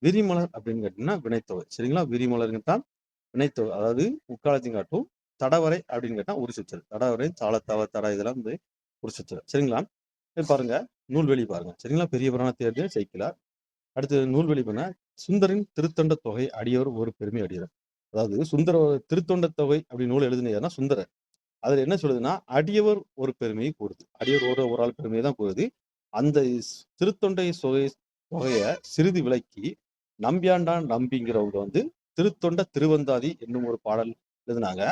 விரிமலர் அப்படின்னு கேட்டீங்கன்னா வினைத்தொகை. சரிங்களா? விரிமலர்ன்னு வினைத்தொகை. அதாவது முக்காலத்தையும் காட்டும். தடவரை அப்படின்னு கேட்டா ஒரு சொற்றொடர். தடவரை, தாள, தவ, தட இதெல்லாம் வந்து ஒரு சொற்றொடர். சரிங்களா? இப்ப பாருங்க, நூல்வெளி பாருங்க. சரிங்களா? பெரிய புராணத்தை எழுதிய சேக்கிழார். அடுத்து நூல்வெளி பண்ண சுந்தரின் திருத்தொண்ட தொகை அடியோர் ஒரு பெருமை அடியார். அதாவது சுந்தர திருத்தொண்ட தொகை அப்படி நூல் எழுதினார்னா சுந்தரர். அதுல என்ன சொல்லுதுன்னா அடியவர் ஒரு பெருமையை கூறுது. அடியவர் ஒரு ஆள் பெருமையை தான் கூறுது. அந்த திருத்தொண்டை தொகைய சிறிது விலக்கி நம்பியாண்டான் நம்பிங்கிறவங்க வந்து திருத்தொண்ட திருவந்தாதி என்னும் ஒரு பாடல் எழுதினாங்க.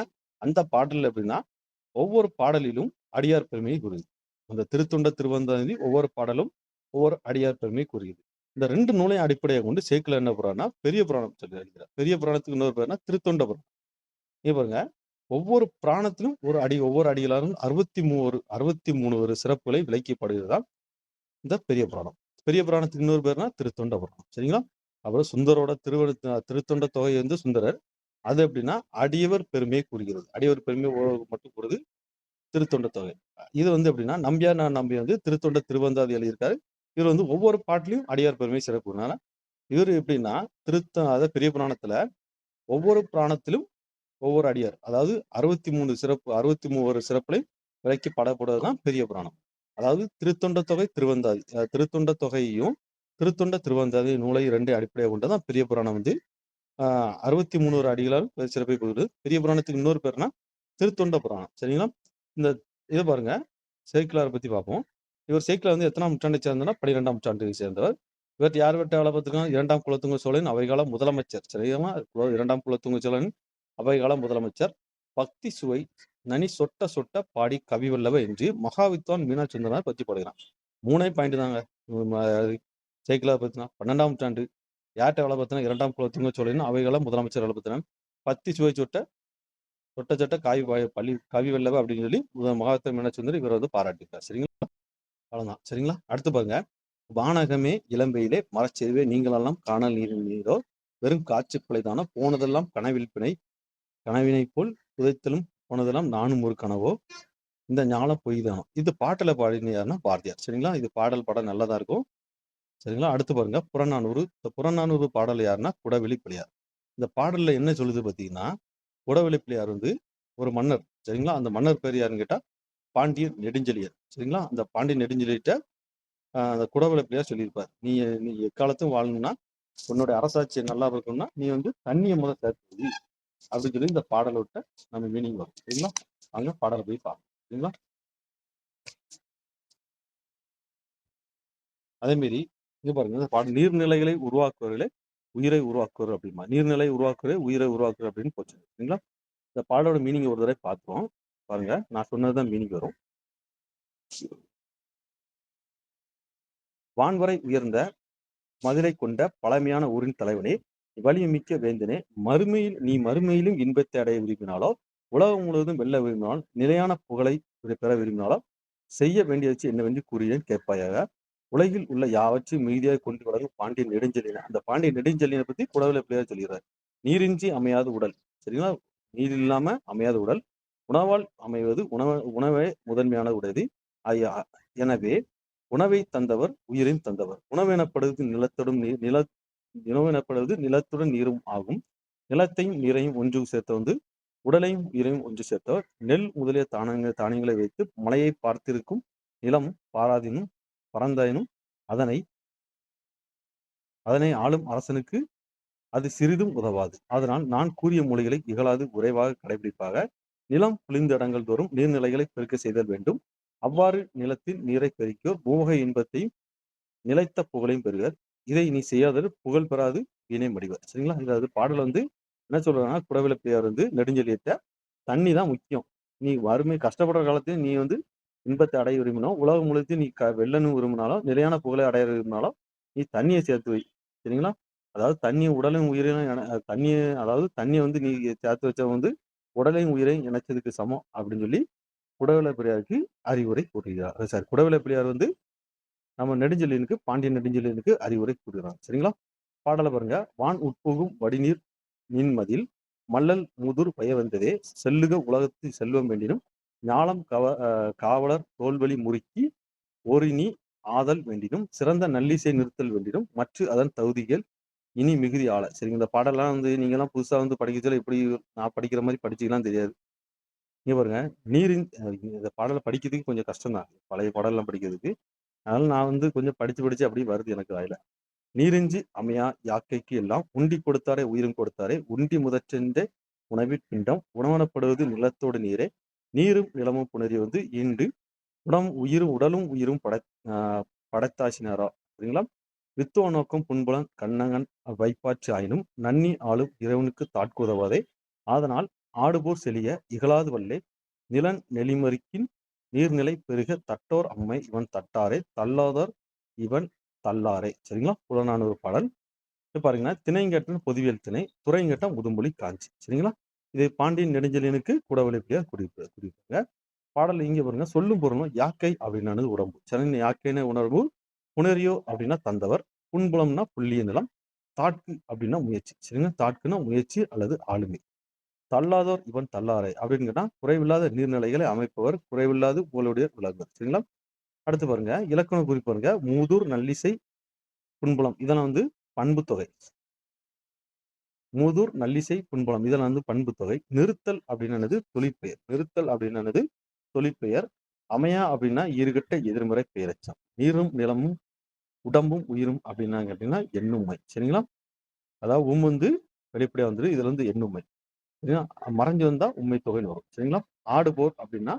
அந்த பாடல் எப்படின்னா ஒவ்வொரு பாடலிலும் அடியார் பெருமையை கூறுது. அந்த திருத்தொண்ட திருவந்தாதி ஒவ்வொரு பாடலும் ஒவ்வொரு அடியார் பெருமையை கூறுகிறது. இந்த 2 நூலையும் அடிப்படையாக கொண்டு சேக்கிழார் என்ன புராணம்னா பெரிய புராணம் சொல்லி எழுதுகிறார். பெரிய புராணத்துக்கு இன்னொரு பேர்னா திருத்தொண்ட புராணம். இங்க பாருங்க, ஒவ்வொரு புராணத்திலும் ஒவ்வொரு அடிகளாரும் 63 ஒரு சிறப்புகளை விளக்கப்படுகிறதால் இந்த பெரிய புராணம். பெரிய புராணத்துக்கு இன்னொரு பேர்னா திருத்தொண்ட புராணம். சரிங்களா? அப்புறம் சுந்தரோட திருத்தொண்ட தொகை வந்து சுந்தரர். அது எப்படின்னா அடியவர் பெருமையை கூறுகிறது. அடியவர் பெருமையை மட்டும் கூறுது திருத்தொண்ட தொகை. இது வந்து எப்படின்னா நம்பியார் நான் நம்பி வந்து திருத்தொண்ட திருவந்தாதி எழுதியிருக்காரு. இவர் வந்து ஒவ்வொரு பாட்டிலையும் அடியார் பெருமை சிறப்பு. இவர் எப்படின்னா அதாவது பெரிய புராணத்துல ஒவ்வொரு புராணத்திலும் ஒவ்வொரு அடியார், அதாவது 63 சிறப்புகளை விலைக்கு படப்படுவதுதான் பெரிய புராணம். அதாவது திருத்தொண்ட தொகை திருவந்தாதி, திருத்தொண்ட தொகையையும் திருத்தொண்ட திருவந்தாதி நூலை 2 அடிப்படையாக கொண்டதான் பெரிய புராணம் வந்து 63 அடிகளால் சிறப்பை பெறுது. பெரிய புராணத்துக்கு இன்னொரு பேர்னா திருத்தொண்ட புராணம். சரிங்களா? இந்த இதை பாருங்க, சேக்கிழார் பத்தி பார்ப்போம். இவர் சேக்கிழார் வந்து எத்தனாம் நூற்றாண்டை சேர்ந்தனா 12ஆம் நூற்றாண்டை சேர்ந்தவர். இவர் யார் வெட்ட வேலை பார்த்துருக்காங்க? 2ஆம் குலோத்துங்க சோழன் அவைகால முதலமைச்சர். சரிங்களா? 2ஆம் குலோத்துங்க சோழன் அவைகால முதலமைச்சர். பக்தி சுவை நனி சொட்ட சொட்ட பாடி கவிவல்லவ என்று மகாவித்வான் மீனாட்சி சுந்தரனார் பற்றி பாடுகிறான். 3 பாயிண்ட் தாங்க. சேக்கிழார் பத்தினா 12ஆம் நூற்றாண்டு யார்கிட்ட வேலை பார்த்தினா 2ஆம் குலோத்துங்க சோழன் அவைகால முதலமைச்சர் வேலை பார்த்தினா பக்தி சுவை சொட்ட சட்ட கவி வல்லவ அப்படின்னு சொல்லி மகாவித்வான் மீனாட்சி சுந்தர் இவர் வந்து பாராட்டியிருக்கார். சரிங்களா? அவ்வளவுதான். சரிங்களா? அடுத்து பாருங்க, வானகமே இளம்பெயிலே மரச்செறிவே நீங்களெல்லாம் காணல் நீரோ வெறும் காட்சி பிழைதானோ போனதெல்லாம் கனவில் பிணை கனவினை போல் புதைத்தலும் போனதெல்லாம் நானும் ஒரு கனவோ இந்த ஞானம் பொய்தானோ. இது பாட்டுல பாடினார்னா பாரதியார். சரிங்களா? இது பாடல் படம் நல்லதா இருக்கும். சரிங்களா? அடுத்து பாருங்க, புறநானூறு. இந்த புறநானூறு பாடல் யாருன்னா குடவெளி பிள்ளையார். இந்த பாடல்ல என்ன சொல்லுது பார்த்தீங்கன்னா, குடவெளி பிள்ளையார் வந்து ஒரு மன்னர். சரிங்களா? அந்த மன்னர் பேர் யாருன்னு கேட்டா பாண்டியன் நெடுஞ்செழியர். சரிங்களா? அந்த பாண்டியன் நெடுஞ்செழியர்கிட்ட அந்த குடவெளி பிள்ளையார் சொல்லியிருப்பார். நீ நீ எக்காலத்தும் வாழணும்னா உன்னோட அரசாட்சி நல்லா இருக்கணும்னா நீ வந்து தண்ணியை சேர்த்து அப்படின்னு சொல்லி இந்த பாடலை விட்ட நம்ம மீனிங் வரும். சரிங்களா? அங்க பாடலை போய் பார்க்கணும். சரிங்களா? அதே மாதிரி இங்க பாருங்க, இந்த பாடல் நீர்நிலைகளை உருவாக்குவர்களே உயிரை உருவாக்குவர் அப்படிமா. நீர்நிலை உருவாக்குவரே உயிரை உருவாக்குவர் அப்படின்னு போச்சு. சரிங்களா? இந்த பாடலோட மீனிங் ஒரு தடவை பார்த்தோம். பாருங்க, நான் சொன்னதுதான் மீனிங் வரும். வான்வரை உயர்ந்த மதுரை கொண்ட பழமையான ஊரின் தலைவனே, வலிமைமிக்க வேந்தனே, மறுமையிலும் இன்பத்தை அடைய விரும்பினாலோ உலகம் முழுவதும் வெல்ல விரும்பினால் நிலையான புகழை பெற விரும்பினாலோ செய்ய வேண்டியது என்னவென்று கூறியேன் கேட்பாயாக. உலகில் உள்ள யாவற்றையும் மீதியாக கொண்டு வழங்கும் பாண்டியன் நெடுஞ்செழியன். அந்த பாண்டியன் நெடுஞ்செழியனை பத்தி குடவளை பிள்ளையார் சொல்கிறார். நீரின்றி அமையாத உடல். சரிங்களா? நீர் இல்லாம அமையாத உடல். உணவால் அமைவது உணவே முதன்மையான உடையது. எனவே உணவை தந்தவர் உயிரையும் தந்தவர். உணவு எனப்படுவது நிலத்துடன் நீரும் ஆகும். நிலத்தையும் நீரையும் ஒன்று சேர்த்த வந்து உடலையும் உயிரையும் ஒன்று சேர்த்தவர். நெல் முதலிய தானியங்களை வைத்து மலையை பார்த்திருக்கும் நிலம் பாராதினும் பரந்தாயினும் அதனை ஆளும் அரசனுக்கு அது சிறிதும் உதவாது. அதனால் நான் கூறிய மொழிகளை இகழாது உறைவாக கடைபிடிப்பாக. நிலம் குளிர்ந்த இடங்கள் தோறும் நீர்நிலைகளை பெருக்க செய்தல் வேண்டும். அவ்வாறு நிலத்தில் நீரை பெருக்கியோர் பூவகை இன்பத்தையும் நிலைத்த புகழையும் பெறுவர். இதை நீ செய்யாதது புகழ் பெறாது வீணை மடிவர். சரிங்களா? இந்த பாடல் வந்து என்ன சொல்றாங்கன்னா, குடவெளி பிள்ளையார் வந்து நெடுஞ்செழியர்கிட்ட தண்ணி தான் முக்கியம். நீ வறுமை கஷ்டப்படுற காலத்தையும் நீ வந்து இன்பத்தை அடைய விரும்பினோம், உலகம் முழுவதும் நீ வெல்லணும் விரும்பினாலும் நிலையான புகழை அடைய விரும்பினாலும் நீ தண்ணியை சேர்த்து வை. சரிங்களா? அதாவது தண்ணி உடலும் உயிரையும் தண்ணியை வந்து நீ சேர்த்து வச்ச வந்து உடலையும் உயிரையும் இணைச்சதுக்கு சமம் அப்படின்னு சொல்லி குடவெளி பிள்ளையாருக்கு அறிவுரை கூறுகிறார். சாரி, குடவெளி பிள்ளையார் வந்து நம்ம நெடுஞ்செழியனுக்கு பாண்டியன் நெடுஞ்செழியனுக்கு அறிவுரை கூறுகிறாங்க. சரிங்களா? பாடலை பாருங்க. வான் உட்புகும் வடிநீர் நின்மதில் மல்லல் முதுர் பய வந்ததே செல்லுக உலகத்து செல்வம் வேண்டினும் ஞாலம் காவலர் தோல்வழி முறுக்கி ஓரினி ஆதல் வேண்டினும் சிறந்த நல்லிசை நிறுத்தல் வேண்டினும் மற்ற அதன் தகுதிகள் இனி மிகுதி ஆள. சரிங்க. இந்த பாடல்லாம் வந்து நீங்கலாம் புதுசா வந்து படிக்கிறதுல எப்படி நான் படிக்கிற மாரி படிச்சீங்களான்னு தெரியாது. இங்க பாருங்க, நீரின் இந்த பாடல படிக்கிறதுக்கு கொஞ்சம் கஷ்டம் தான். பழைய பாடல்லாம் படிக்கிறதுக்கு. அதனால நான் வந்து கொஞ்சம் படிச்சு படிச்சு அப்படியே வருது எனக்கு வாயில. நீரின்றி அமையா யாக்கைக்கு எல்லாம் உண்டி கொடுத்தாரே உயிரும் கொடுத்தாரே உண்டி முதற்றென்றே உணவிற் பிண்டம் உணவனப்படுவது நிலத்தோடு நீரே நீரும் நிலமும் புணரி வந்து ஈண்டு உடலும் உயிரும் படைத்தாசினாரா. சரிங்களா? வித்துவ நோக்கம் புண்புலன் கண்ணகன் வைப்பாற்று ஆயினும் நன்னி ஆளும் இறைவனுக்கு தாட்குதவாதே ஆதனால் ஆடுபோர் செழிய இகழாது வல்லே நிலன் நெளிமறிக்கின் நீர்நிலை பெருக தட்டோர் அம்மை இவன் தட்டாரே தள்ளாதோர் இவன் தள்ளாரே. சரிங்களா? புறநானூறு பாடல். இப்ப பாருங்கன்னா, திணைங்கட்டன் பொதுவியல் திணை, துறைங்கட்டம் முதுமொழி காஞ்சி. சரிங்களா? இது பாண்டியன் நெடுஞ்செழியனுக்கு குடவழிப்பையார் குறிப்பாங்க. பாடல் இங்க பாருங்க, சொல்லும் பொருளும் யாக்கை அப்படின்னானது உடம்பு. சரிங்க. யாக்கைன்னு உணர்வு, புணரியோ அப்படின்னா தந்தவர், புன்புலம்னா புல்லிய நிலம், தாட்கு அப்படின்னா முயற்சி. சரிங்க. தாட்குன்னா முயற்சி அல்லது ஆளுமை. தள்ளாதோர் இவன் தள்ளாரை அப்படின்னு கேட்டா குறைவில்லாத நீர்நிலைகளை அமைப்பவர், குறைவில்லாது புகழுடைய விளங்குவர். சரிங்களா? அடுத்து பாருங்க, இலக்கண குறிப்பு பாருங்க, மூதூர் நல்லிசை புன்புலம் இதெல்லாம் வந்து பண்பு தொகை. மூதூர் நல்லிசை புன்புலம் இதெல்லாம் வந்து பண்பு தொகை. நிறுத்தல் அப்படின்னானது தொழிற்பெயர். நிறுத்தல் அப்படின்னானது தொழிற்பெயர். அமையா அப்படின்னா ஈறுகட்ட எதிர்மறை பெயரச்சம். நீரும் நிலமும் உடம்பும் உயிரும் அப்படின்னா கேட்டீங்கன்னா எண்ணுமை. சரிங்களா? அதாவது வந்து வெளிப்படையா வந்துரு. இதுல வந்து எண்ணுமை. சரிங்களா? மறைஞ்சு வந்தா உண்மை தொகைன்னு வரும். சரிங்களா? ஆடுபோர் அப்படின்னா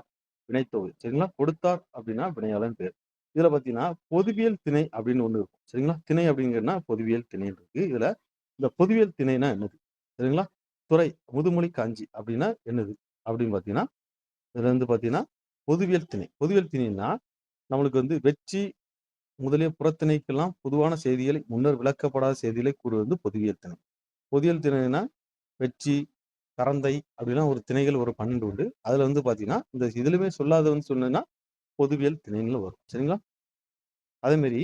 வினைத்தொகை. சரிங்களா? கொடுத்தார் அப்படின்னா வினையாளன் பேர். இதுல பாத்தீங்கன்னா பொதுவியல் திணை அப்படின்னு ஒண்ணு இருக்கும். சரிங்களா? திணை அப்படிங்கன்னா பொதுவியல் திணை இருக்கு. இதுல இந்த பொதுவியல் திணைனா என்னது? சரிங்களா? துறை முதுமொழி காஞ்சி அப்படின்னா என்னது அப்படின்னு பாத்தீங்கன்னா இதுல வந்து பாத்தீங்கன்னா பொதுவியல் திணை. பொதுவியல் திணைன்னா நம்மளுக்கு வந்து வெற்றி முதலிய புறத்திணைக்கெல்லாம் பொதுவான செய்திகளை முன்னர் விளக்கப்படாத செய்திகளை கூறுவது பொதுவியல் திணை. பொதுவியல் திணைனா வெற்றி கரந்தை அப்படின்னா ஒரு திணைகள் ஒரு 12 உண்டு. அதுல வந்து பாத்தீங்கன்னா இந்த இதுலயுமே சொல்லாதவன்னு சொன்னேன்னா பொதுவியல் திணைன்னு வரும். சரிங்களா? அதே மாதிரி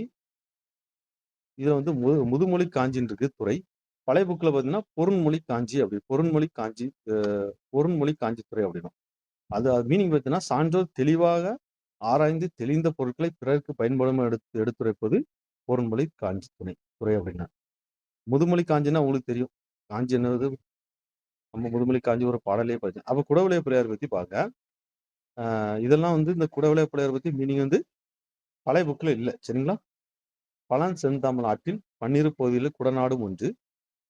இதுல வந்து முதுமொழி காஞ்சின்னு இருக்கு துறை. பழைய புக்ல பாத்தீங்கன்னா பொருண்மொழி காஞ்சி அப்படி பொருண்மொழி காஞ்சி பொருண்மொழி காஞ்சி துறை அப்படின்னும். அது மீனிங் பார்த்தீங்கன்னா சான்றோர் தெளிவாக ஆராய்ந்து தெளிந்த பொருட்களை பிறருக்கு பயன்படும் எடுத்துரைப்பது பொருண்மொழி காஞ்சி துறை அப்படின்னா. முதுமொழி காஞ்சின்னா உங்களுக்கு தெரியும். காஞ்சி என்னது நம்ம முதுமொழி காஞ்சி ஒரு பாடலே பார்த்தேன். அப்ப குடவுளைய பிள்ளையார் பத்தி பார்க்க இதெல்லாம் வந்து இந்த குடவுளைய பிள்ளையார் பத்தி மீனிங் வந்து பழைய புக்ல இல்லை. சரிங்களா? பழன் செந்தமிழ் நாட்டில் பன்னிரு பகுதியில் குடநாடும் ஒன்று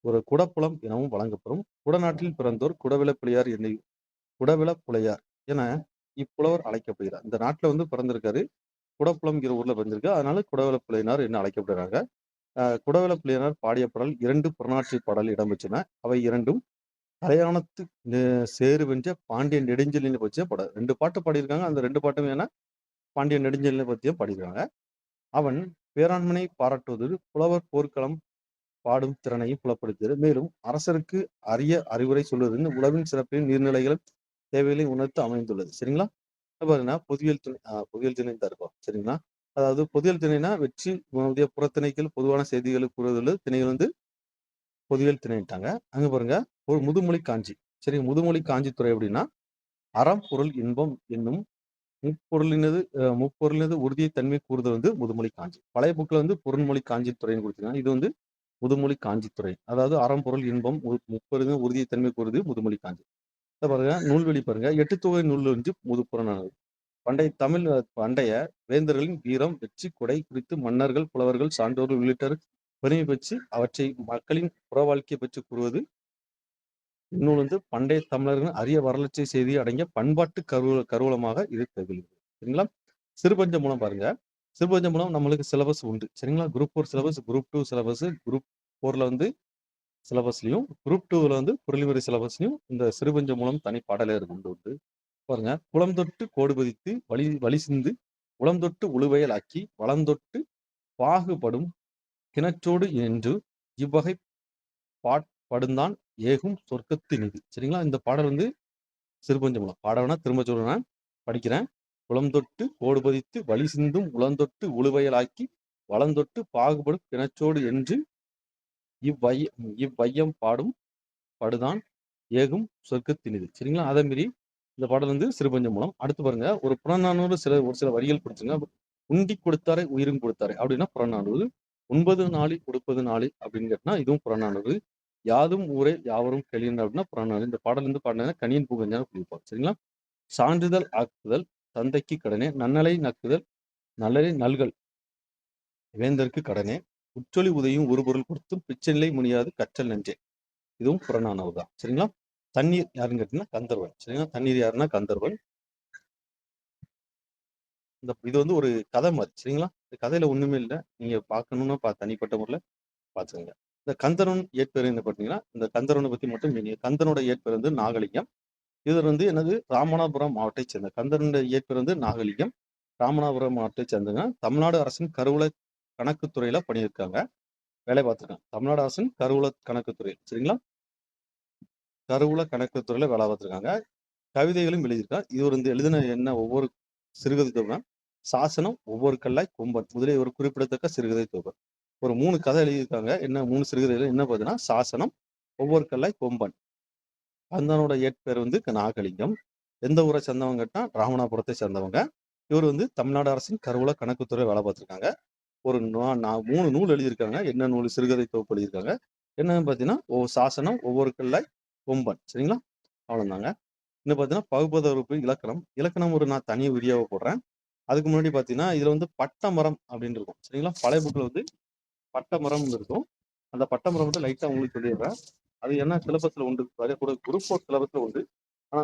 ஒரு குடப்புலம் எனவும் வழங்கப்படும். குடநாட்டில் பிறந்தோர் குடவில பிள்ளையார் என்னை குடவில புலையார் என இப்புலவர் அழைக்கப்படுகிறார். இந்த நாட்டுல வந்து பிறந்திருக்காரு. குடப்புலம்ங்கிற ஊர்ல பிறந்திருக்கு. அதனால குடவில பிள்ளையினார் என்ன அழைக்கப்படுறாங்க. குடவில பிள்ளையினார் பாடிய பாடல் 2 புறநாற்று பாடல் இடம்பெற்றன. அவை இரண்டும் கலையாணத்து சேருவென்ற பாண்டியன் நெடுஞ்செழியனை பற்றிய பாடல். 2 பாட்டு பாடியிருக்காங்க. அந்த 2 பாட்டுமே என்ன பாண்டியன் நெடுஞ்செழியனை பற்றியும் பாடியிருக்காங்க. அவன் பேராண்மனை பாராட்டுவது புலவர் போர்க்களம் பாடும் திறனையும் புலப்படுத்துகிறது. மேலும் அரசருக்கு அரிய அறிவுரை சொல்வதற்கு உழவின் சிறப்பையும் நீர்நிலைகளும் தேவைகளையும் உணர்த்து அமைந்துள்ளது. சரிங்களா? பாருங்கன்னா பொதுவியல் துணை பொதுவியல் திணை தான் இருக்கும். சரிங்களா? அதாவது பொதுவியல் திணைனா வெற்றி புறத்திணைகள் பொதுவான செய்திகளை கூறுவதில் திணைகள் வந்து பொதுவியல் திணைட்டாங்க. அங்க பாருங்க ஒரு முதுமொழி காஞ்சி. சரி, முதுமொழி காஞ்சி துறை அப்படின்னா அறம் பொருள் இன்பம் என்னும் முப்பொருளினது உறுதியை தன்மை கூறுதல் வந்து முதுமொழி காஞ்சி. பழைய புக்ல வந்து பொருண்மொழி காஞ்சி துறைன்னு கொடுத்துருக்காங்க. இது வந்து முதுமொழி காஞ்சித்துறை. அதாவது அறம் பொருள் இன்பம் முப்பொருளின் உறுதியை தன்மை கூறுது முதுமொழி காஞ்சி. பாருங்க நூல்வெளி பாருங்க 8 தொகை நூல் வந்து முதுப்புறநானூறு. பண்டைய வேந்தர்களின் வீரம் வெற்றி கொடை குறித்து மன்னர்கள் புலவர்கள் சான்றோர்கள் உள்ளிட்டோர் பெருமை பெற்று அவற்றை மக்களின் புற வாழ்க்கையை பற்றி கூறுவது இந்நூல் வந்து பண்டைய தமிழர்கள் அரிய வரலாற்றை செய்தி அடங்கிய பண்பாட்டு கருவூலமாக இது திகழ்கிறது. சரிங்களா? சிறுபஞ்ச மூலம் பாருங்க. சிறுபஞ்ச மூலம் நம்மளுக்கு சிலபஸ் உண்டு. சரிங்களா? Group 4 syllabus, group 2 syllabus, group 4ல வந்து சிலபஸ்லயும், குரூப் 2ல வந்து பிரிலிமினரி சிலபஸ்லயும் இந்த சிறுபஞ்ச மூலம் தனி பாடலே உண்டு. பாருங்க, குளம் தொட்டு கோடு பதித்து வழி சிந்து உளம் தொட்டு உழுவையல் ஆக்கி வளம் தொட்டு பாகுபடும் கிணற்றோடு என்று இவ்வகை பாட்படுந்தான் ஏகும் சொர்க்கத்து நிதி. சரிங்களா? இந்த பாடல் வந்து சிறுபஞ்சமூலம். பாடம்னா திரும்ப சொல்றேன், படிக்கிறேன். குளம் தொட்டு கோடு பதித்து வழி சிந்தும் உளந்தொட்டு உழுவையல் ஆக்கி வளந்தொட்டு பாகுபடும் கிணற்றோடு என்று இவ்வையம் பாடும் படுதான் ஏகும் சொர்க்கத்தினிது. சரிங்களா? அதே மாதிரி இந்த பாடல் வந்து சிறுபஞ்சமூலம். அடுத்து பாருங்க, ஒரு புறநானூறு ஒரு சில வரிகள் பிடிச்சுங்க. "உண்டி கொடுத்தாரை உயிரும் கொடுத்தாரை" அப்படின்னா புறநானூறு. "உண்பது நாழி கொடுப்பது நாழி" அப்படின்னு கேட்டா இதுவும் புறநானூறு. "யாதும் ஊரே யாவரும் கேளீர்" அப்படின்னா புறநானூறு. இந்த பாடல் வந்து பாடினது கணியன் பூங்கஞ்சான புலிப்பால். சரிங்களா? "சான்றிதழ் ஆக்குதல் தந்தைக்கு கடனே, நன்னலை நக்குதல் நல்லரை நல்கல் வேந்தர்க்கு கடனே, உற்றொளி உதவியும் ஒரு பொருள் கொடுத்தும் பிச்சைநிலை முனியாது கற்றல் நெஞ்சே." இதுவும் புறநானூறு தான். சரிங்களா? தண்ணீர் யாருன்னு கேட்டீங்கன்னா கந்தர்வன். சரிங்களா? தண்ணீர் யாருன்னா கந்தர்வன். இது வந்து ஒரு கதை மாதிரி. சரிங்களா? இந்த கதையில ஒண்ணுமே இல்ல. நீங்க பார்க்கணும்னா தனிப்பட்ட முறையில பார்த்துக்கங்க. இந்த கந்தர்வன் இயற்பெயர் என்ன பார்த்தீங்கன்னா, இந்த கந்தர்வனை பத்தி மட்டும் கந்தனோட இயற்பெயர் வந்து நாகலிங்கம். இவர் வந்து என்னது ராமநாதபுரம் மாவட்டத்தைச் சேர்ந்த கந்தனுடைய இயற்பெயர் வந்து நாகலிங்கம். ராமநாதபுரம் மாவட்டத்தைச் சேர்ந்தவங்க. தமிழ்நாடு அரசின் கருவூல கணக்குத்துறையில பணியிருக்காங்க. வேலை பார்த்திருக்காங்க. தமிழ்நாடு அரசின் கருவூல கணக்குத்துறை. சரிங்களா? கருவூல கணக்குத்துறையில வேலை பார்த்திருக்காங்க. கவிதைகளும் எழுதியிருக்கார். இவர் வந்து எழுதின என்ன ஒவ்வொரு சிறுகதை தொகுப்புனா, சாசனம், ஒவ்வொரு கல்லாய் கொம்பன் முதலிய ஒரு குறிப்பிடத்தக்க சிறுகதை தொகுப்பு. ஒரு 3 கதை எழுதியிருக்காங்க. என்ன 3 சிறுகதைகள் என்ன பார்த்தீங்கன்னா, சாசனம், ஒவ்வொரு கல்லாய் கொம்பன். கந்தனோட இயற்பெயர் வந்து நாகலிங்கம். எந்த ஊரை சேர்ந்தவங்க கேட்டா ராமநாதபுரத்தை சேர்ந்தவங்க. இவர் வந்து தமிழ்நாடு அரசின் கருவூல கணக்குத்துறை வேலை பார்த்திருக்காங்க. ஒரு 3 நூல் எழுதியிருக்காங்க. என்ன நூல்? சிறுகதை தொகுப்பு எழுதியிருக்காங்க. என்னன்னு பார்த்தீங்கன்னா, சாசனம், ஒவ்வொரு கல்லாய் கொம்பன். சரிங்களா? அவ்வளோதாங்க. இன்னும் பார்த்தீங்கன்னா, பகுபத உறுப்பு இலக்கணம். இலக்கணம் ஒரு நான் தனி வீடியோவா போடுறேன். அதுக்கு முன்னாடி பார்த்தீங்கன்னா, இதுல வந்து பட்டமரம் அப்படின்னு இருக்கும். சரிங்களா? பழைய புக்ல வந்து பட்டமரம்னு இருக்கும். அந்த பட்டமரம் மட்டும் லைட்டா உங்களுக்கு சொல்லிடுறேன். அது என்ன சிலபஸ்ல உண்டு. கூட குரூப் 4 சிலபஸ்ல உண்டு. ஆனா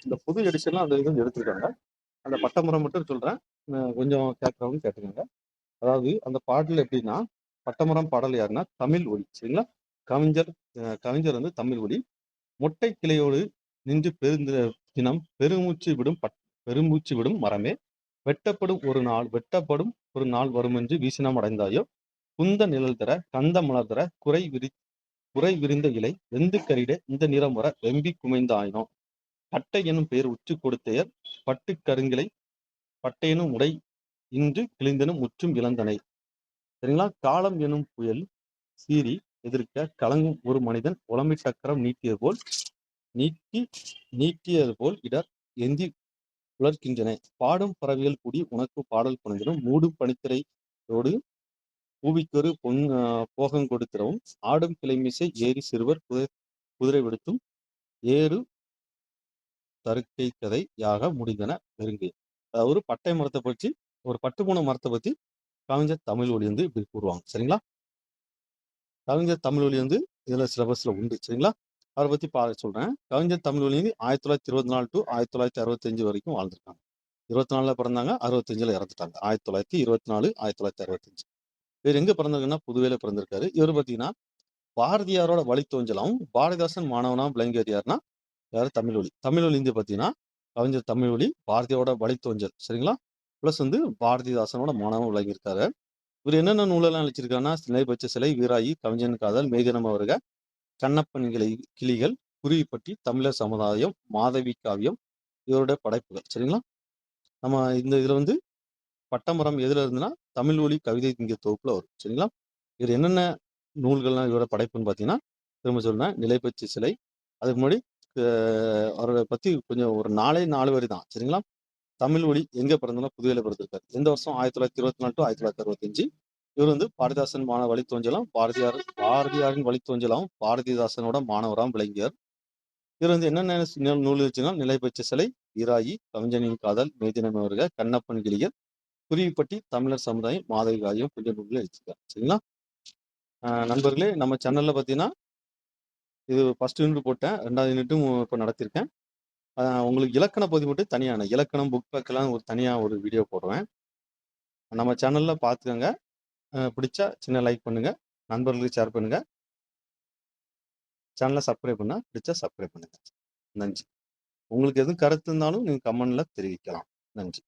இந்த புது எடிஷன்ல அந்த இது எடுத்திருக்காங்க. அந்த பட்டமரம் மட்டும் சொல்றேன். கொஞ்சம் கேட்கறவங்க கேட்டுக்கோங்க. அதாவது அந்த பாடல் எப்படின்னா, பட்டமரம் பாடல் யாருன்னா தமிழ் ஒலி. சரிங்களா? கவிஞர் கவிஞர் வந்து தமிழ் ஒலி. மொட்டை கிளையோடு நின்று தினம் பெருமூச்சு விடும் மரமே, வெட்டப்படும் ஒரு நாள் வருமென்று வீசினம் அடைந்தாயோ, குந்த நிழல் தர கந்த மலர் தர குறை விரிந்த இலை வெந்து கரிட இந்த நிறம் வர வெம்பி குமைந்தாயினோ, பட்டை எனும் பெயர் உற்று கொடுத்தையர் பட்டு கருங்கிலை பட்டையெனும் உடை இன்று கிழிந்தனும் முற்றும் இழந்தனை. சரிங்களா? காலம் எனும் புயல் சீறி எதிர்க்க கலங்கும் ஒரு மனிதன் உளமை சக்கரம் நீட்டியது போல் இடர் எந்தி உலர்கின்றன. பாடும் பறவைகள் கூடி உனக்கு பாடல் புனைந்திடும் மூடும் பனித்திரையோடு பூவிக்கொரு போகங் கொடுத்திடவும் ஆடும் கிளைமிசை ஏறி சிறுவர் குதிரை விடுத்தும் ஏறு தருக்கை கதை யாக முடிந்தன நெருங்கு. ஒரு பட்டை மரத்தை பற்றி ஒரு பட்டுப்பூனை மரத்தை பத்தி கவிஞர் தமிழ் ஒலி வந்து இப்படி கூறுவாங்க. சரிங்களா? கவிஞர் தமிழ் ஒலி வந்து இதுல சிலபஸ்ல உண்டு. சரிங்களா? அவரை பத்தி சொல்றேன். கவிஞர் தமிழ் ஒலி 1924 டு 1965 வரைக்கும் வாழ்ந்திருக்காங்க. 24ல பிறந்தாங்க, 65ல இறந்துட்டாங்க. 1924, 1965. இவர் எங்க பிறந்திருக்குன்னா புதுவையில பிறந்திருக்காரு. இவர் பார்த்தீங்கன்னா, பாரதியாரோட வழித்தோன்றலாவும், பாரதிதாசன் மாணவனாவும் விளங்கியவர் யாருன்னா, யாரு? தமிழொலி. தமிழொலி வந்து பார்த்தீங்கன்னா, கவிஞர் தமிழொலி பாரதியோட வழித்தோன்றல். சரிங்களா? பிளஸ் வந்து பாரதிதாசனோட மாணவன் விளங்கியிருக்காரு. இவர் என்னென்ன நூலெல்லாம் அளிச்சிருக்காருன்னா, "சிலை பச்சை சிலை", "வீராயி", "கவிஞன் காதல்", "மெய்தினம் வருக", "கண்ணப்பன் கிளிகள்", "குருவிப்பட்டி", "தமிழர் சமுதாயம்", "மாதவி காவியம்" இவருடைய படைப்புகள். சரிங்களா? நம்ம இதுல வந்து பட்டமரம் எதுல இருந்துன்னா, தமிழ் ஒலி கவிதை திங்க தொகுப்புல வரும். சரிங்களா? இவர் என்னென்ன நூல்கள்லாம் இவரோட படைப்புன்னு பார்த்தீங்கன்னா, திரும்ப சொல்றேன், "நிலைபெற்ற சிலை", அதுக்கு முன்னாடி அவர பத்தி கொஞ்சம் ஒரு 4 வரி தான். சரிங்களா? தமிழ் ஒலி எங்க பிறந்தனா புதுவையில பிறந்திருக்காரு. எந்த வருஷம்? 1924 டு 1965. இவர் வந்து பாரதிதாசன் வழித்தோன்றலாம், பாரதியாரின் வழித்தோன்றலாவும், பாரதிதாசனோட மாணவராகவும் விளங்கியவர். இவர் வந்து என்னென்ன நூல் வச்சுன்னா, "நிலைபெற்ற சிலை", "வீராயி", "கவிஞனின் காதல்", "மெய்தினம் வருக", "கண்ணப்பன் கிளிகள்", "குருவிப்பட்டி", "தமிழர் சமுதாயம்", "மாதவி காவியம்" கொஞ்சம் நூல்கள் எழுதியிருக்காரு. சரிங்களா? நண்பர்களே, நம்ம சேனல்ல பார்த்தீங்கன்னா, இது ஃபர்ஸ்ட் யூனிட் போட்டேன். 2வது யூனிட்டும் இப்ப நடத்தியிருக்கேன். உங்களுக்கு இலக்கண பகுதி மட்டும் தனியான இலக்கணம் புக் பேக்லாம் தனியா ஒரு வீடியோ போடுவேன். நம்ம சேனல்ல பார்த்துக்கங்க. பிடிச்சா சின்ன லைக் பண்ணுங்க. நண்பர்களுக்கு ஷேர் பண்ணுங்க. சேனல சப்ஸ்கிரைப் பிடிச்சா சப்ஸ்கிரைப் பண்ணுங்க. நன்றி. உங்களுக்கு எதுவும் கருத்து இருந்தாலும் நீங்க கமெண்ட்ல தெரிவிக்கலாம். நன்றி.